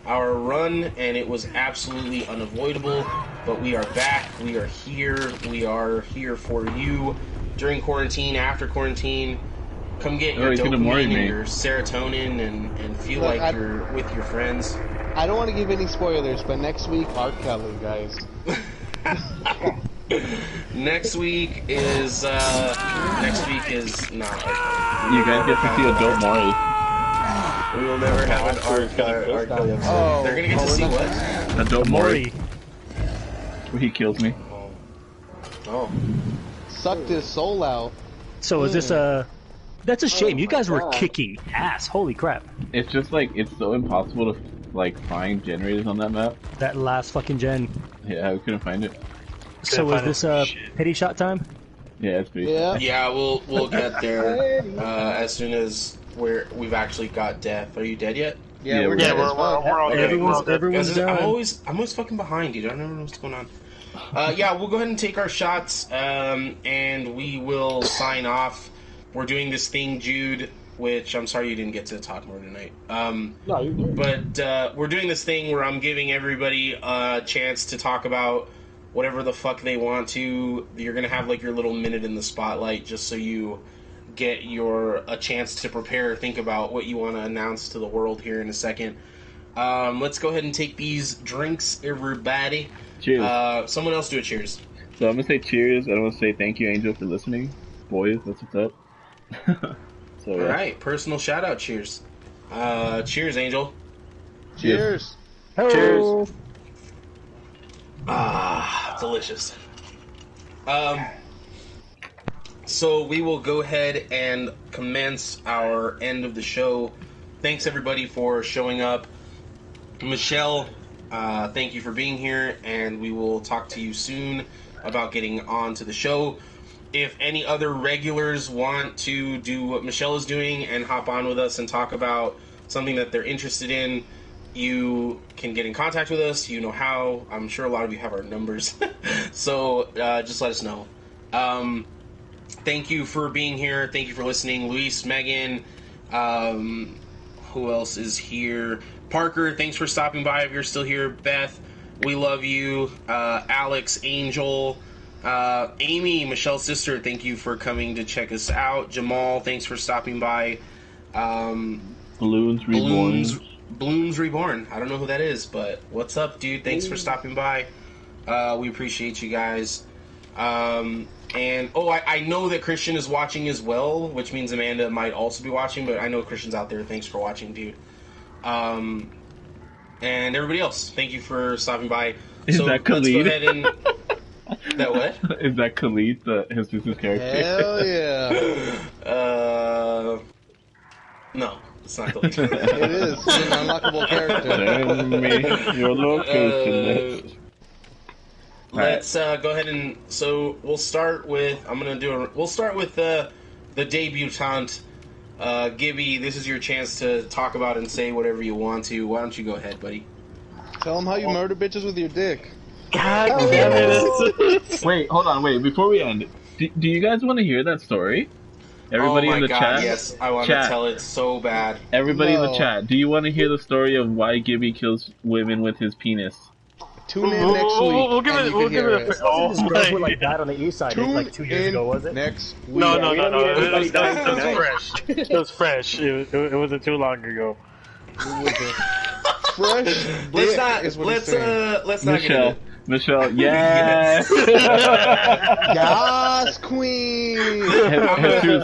A: our run, and it was absolutely unavoidable. But we are back. We are here. We are here for you during quarantine, after quarantine. Come get your dopamine and your serotonin and feel
C: Look,
A: like you're with your friends.
C: I don't want to give any spoilers, but next week, R. Kelly, guys.
A: Next week is not.
B: You guys get to see a dope Maury.
A: We will never have an R. Kelly episode.
C: Oh,
A: They're gonna get to see what?
B: A dope Maury.
E: Maury.
B: Where he kills me.
A: Oh.
C: Sucked his soul out.
E: So is this That's a shame. You guys were kicking ass. Holy crap.
B: It's just it's so impossible to find generators on that map.
E: That last fucking gen.
B: Yeah, we couldn't find it.
E: So is this
D: Shit.
E: pity shot time?
B: Yeah, it's pretty.
C: Yeah.
A: Yeah, we'll get there as soon as we've actually got death. Are you dead yet?
C: Yeah,
B: Yeah,
C: we're
B: we're-
C: dead
D: Yeah,
C: as well.
D: we're all
E: Everyone's
A: Guys, I'm
E: done.
A: always fucking behind, dude. I don't know what's going on. Yeah, we'll go ahead and take our shots, and we will sign off. We're doing this thing, Jude, which I'm sorry you didn't get to talk more tonight.
F: No, you're good.
A: But we're doing this thing where I'm giving everybody a chance to talk about whatever the fuck they want to. You're gonna have like your little minute in the spotlight, just so you get a chance to prepare, think about what you want to announce to the world here in a second. Let's go ahead and take these drinks, everybody.
B: Cheers.
A: Someone else do a cheers.
B: So I'm gonna say cheers, and I'm gonna say thank you, Angel, for listening. Boys, that's what's up. So
A: All right, personal shout out. Cheers. Cheers, Angel.
C: Cheers.
D: Cheers.
A: Ah, delicious. So we will go ahead and commence our end of the show. Thanks everybody for showing up. Michelle, thank you for being here, and we will talk to you soon about getting on to the show. If any other regulars want to do what Michelle is doing and hop on with us and talk about something that they're interested in, you can get in contact with us. You know how. I'm sure a lot of you have our numbers. So just let us know. Thank you for being here. Thank you for listening. Luis, Megan, who else is here? Parker, thanks for stopping by if you're still here. Beth, we love you. Alex, Angel, Amy, Michelle's sister, thank you for coming to check us out. Jamal, thanks for stopping by.
B: Balloons Reborn.
A: Balloons Reborn. I don't know who that is, but what's up, dude? Thanks for stopping by. We appreciate you guys. And I know that Christian is watching as well, which means Amanda might also be watching, but I know Christian's out there. Thanks for watching, dude. And everybody else, thank you for stopping by.
B: Is that Khalid?
A: Let's go ahead and... That what?
B: Is that Khalid, Jesus' character?
C: Hell yeah.
A: No, it's not Khalid.
C: It is. It's an unlockable character.
B: Send me your location.
A: Let's go ahead and we'll start with the debutante, Gibby. This is your chance to talk about and say whatever you want to. Why don't you go ahead, buddy?
C: Tell them how you murder bitches with your dick.
D: God damn it.
B: Wait, hold on, Before we end, do you guys want to hear that story? Everybody
A: oh my
B: in the
A: God,
B: chat?
A: yes, I want to tell it so bad.
B: Everybody in the
C: No.
B: chat, do you want to hear the story of why Gibby kills women with his penis?
C: Tune in next week.
D: We'll give
C: and
D: it.
C: you
D: We'll
C: can
D: give
C: hear
D: it. Oh
E: This girl who
D: my
E: like died on the east side
C: Tune
E: like 2 years
C: in
E: ago, was it?
C: next week.
D: No.
F: we don't need
D: It
F: everybody
D: was,
F: dying
D: it was
F: tonight.
D: fresh. It was fresh. It wasn't too long ago.
C: Fresh
A: Let's
C: dick
A: not.
C: is what he's saying.
A: Let's not get into it.
B: Michelle, yes!
C: Yes, queen.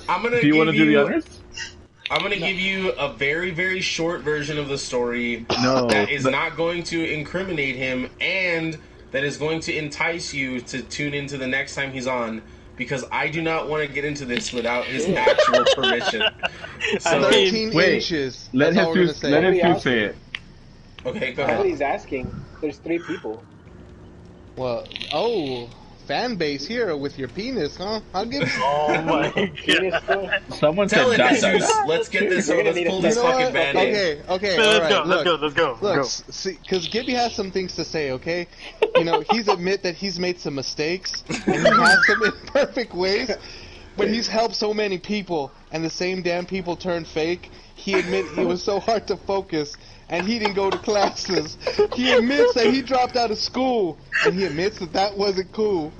A: I'm gonna
B: do you want to do the honors?
A: I'm going to give you a very, very short version of the story
B: No.
A: that is not going to incriminate him and that is going to entice you to tune into the next time he's on, because I do not want to get into this without his actual permission. So,
C: 13
B: Wait,
C: inches.
B: Let
C: That's all we're
B: him
C: gonna say.
B: say it.
A: okay, go ahead.
F: Nobody's asking. There's 3 people.
C: Well, fan base here with your penis, huh? I'll give.
D: Oh my
F: Penis
D: god.
F: still?
B: Someone
A: Tell
B: said
A: it,
B: that.
A: Jesus. Let's get this.
F: You're gonna
A: Let's
F: need
A: pull
F: a-
A: this
C: You know
A: fucking
C: what?
A: band-aid.
C: Okay,
D: Let's
C: all right.
D: Let's go.
C: Look, see, because Gibby has some things to say, okay? You know, he's admit that he's made some mistakes, and he has some imperfect ways, but he's helped so many people, and the same damn people turned fake. He admit it was so hard to focus, and he didn't go to classes. He admits that he dropped out of school, and he admits that that wasn't cool.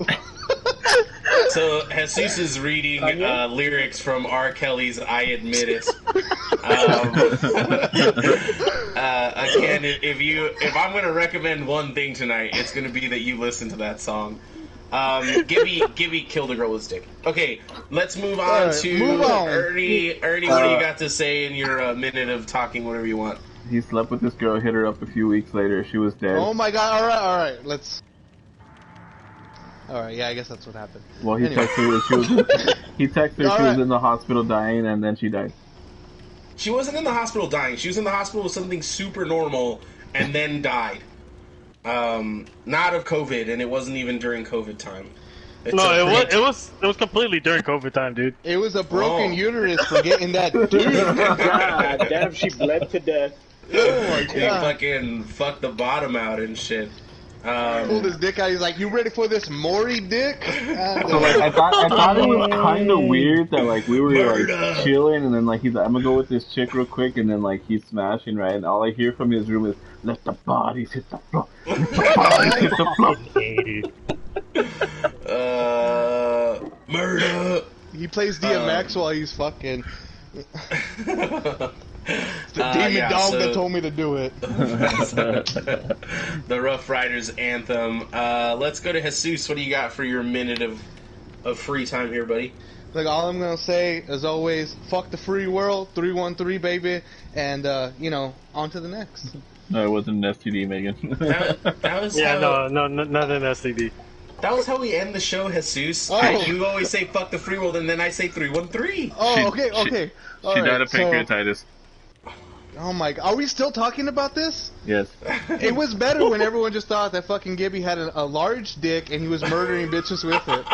A: So Jesus is reading lyrics from R. Kelly's "I Admit It." Again, if I'm going to recommend one thing tonight, it's going to be that you listen to that song. Gibby killed a girl with his dick. Okay, let's move on
C: Alright,
A: to
C: move on.
A: Ernie. Ernie, what do you got to say in your minute of talking, whatever you want?
B: He slept with this girl, hit her up a few weeks later. She was dead.
C: Oh my god, alright, let's... Alright, yeah, I guess that's what happened.
B: Well, he
C: Anyway.
B: texted her. He texted her. She was
C: Alright.
B: in the hospital dying, and then she died.
A: She wasn't in the hospital dying. She was in the hospital with something super normal and then died. Not of COVID, and it wasn't even during COVID time.
D: No, it was completely during COVID time, dude.
C: It was a broken uterus for getting that dude.
F: God damn, she bled to death.
C: Oh my
A: He
C: god.
A: fucking fucked the bottom out and shit.
C: Pulled his dick out. He's like, "You ready for this Maury dick?"
B: So like I thought it was kind of weird that like we were like chilling and then like he's like, I'm gonna go with this chick real quick and then like he's smashing right and all I hear from his room is let the bodies hit the floor. Let the bodies hit the floor.
A: Murder.
C: He plays DMX while he's fucking. The demon dog that told me to do it.
A: The Rough Riders anthem. Let's go to Jesus. What do you got for your minute of free time here, buddy?
C: Like, all I'm gonna say, as always, fuck the free world, 313, baby, and, on to the next.
B: No, it wasn't an STD, Megan.
A: That was
D: no, not an STD.
A: That was how we end the show, Jesus.
C: Oh.
A: You always say fuck the free world, and then I say 313.
C: Oh, okay.
B: She died of pancreatitis.
C: Oh my god, are we still talking about this?
B: Yes.
C: It was better when everyone just thought that fucking Gibby had a large dick and he was murdering bitches with it.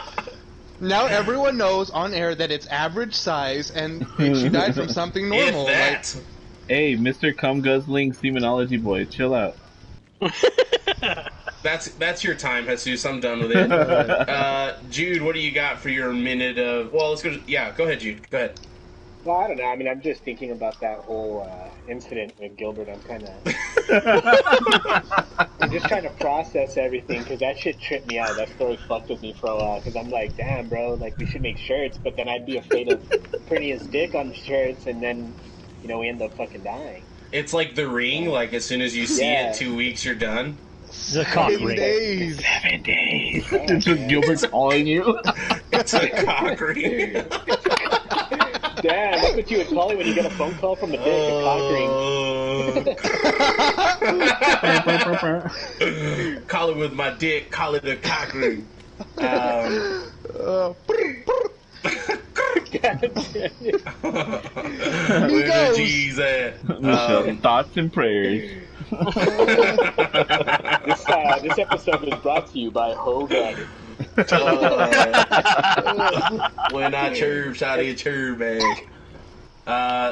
C: Now everyone knows on air that it's average size and she died from something normal.
A: If that.
B: Hey, Mr. Cum Guzzling Semenology Boy, chill out.
A: That's your time, Jesus. I'm done with it. Jude, what do you got for your minute of... Well, let's go... Go ahead, Jude. Go ahead.
F: Well, I don't know. I mean, I'm just thinking about that whole incident with Gilbert. I'm just trying to process everything because that shit tripped me out. That story fucked with me for a while because I'm like, damn, bro, like we should make shirts, but then I'd be afraid of printing his dick on the shirts, and then we end up fucking dying.
A: It's like The Ring. Like as soon as you see it, 2 weeks you're done.
E: The cock ring.
C: 7 days.
B: It's just Gilbert's calling you.
A: It's a cock ring.
F: Damn, that's what you would call it when you get a phone call from the dick, a cock ring.
A: Call it with my dick, call it a cock ring. Where the G's at?
B: Thoughts and prayers.
F: This episode is brought to you by Hogan.
A: When I chirp, out of your chirp bag.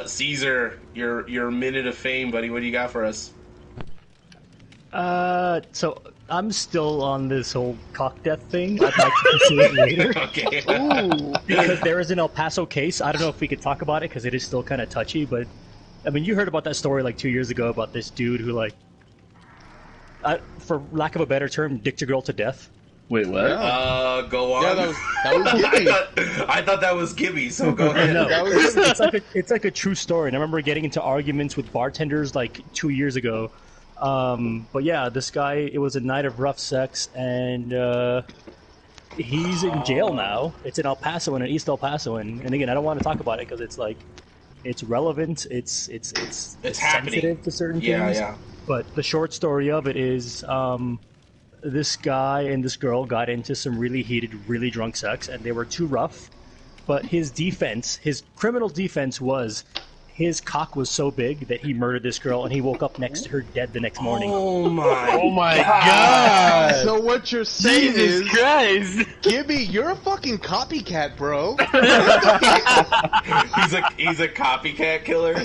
A: Caesar, your minute of fame, buddy. What do you got for us?
E: So I'm still on this whole cock death thing. I'd like to pursue it later.
A: Okay.
C: Ooh.
E: Because there is an El Paso case. I don't know if we could talk about it because it is still kind of touchy. But I mean, you heard about that story like 2 years ago about this dude who, like, for lack of a better term, dicked a girl to death.
B: Wait, what?
A: Go on.
C: Yeah, that was Gibby.
A: I thought that was Gibby, so go ahead.
E: No, it's like a true story. And I remember getting into arguments with bartenders like 2 years ago. But yeah, this guy, it was a night of rough sex, and he's in jail now. It's in El Paso, in East El Paso, and again, I don't want to talk about it because it's like, it's relevant, it's
A: happening.
E: sensitive to certain things.
A: Yeah.
E: But the short story of it is, this guy and this girl got into some really heated, really drunk sex, and they were too rough. But his criminal defense was his cock was so big that he murdered this girl, and he woke up next to her dead the next morning.
A: Oh my
D: God!
C: So what you're saying
D: Jesus
C: is,
D: Christ!
C: Gibby, you're a fucking copycat, bro.
A: He's a copycat killer.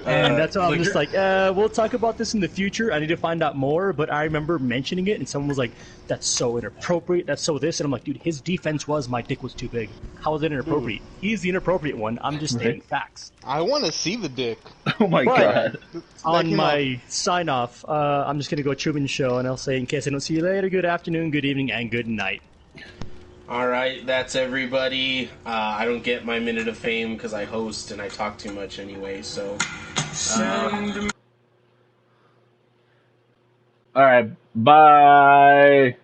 E: And that's why I'm just like, we'll talk about this in the future. I need to find out more. But I remember mentioning it, and someone was like, that's so inappropriate, that's so this. And I'm like, dude, his defense was my dick was too big. How is it inappropriate? He's the inappropriate one. I'm just stating facts.
C: I want to see the dick.
B: Oh my god.
E: On my sign-off, I'm just going to go Truman Show, and I'll say, in case I don't see you later, good afternoon, good evening, and good night.
A: All right, that's everybody. I don't get my minute of fame because I host and I talk too much anyway, so...
B: Alright, bye!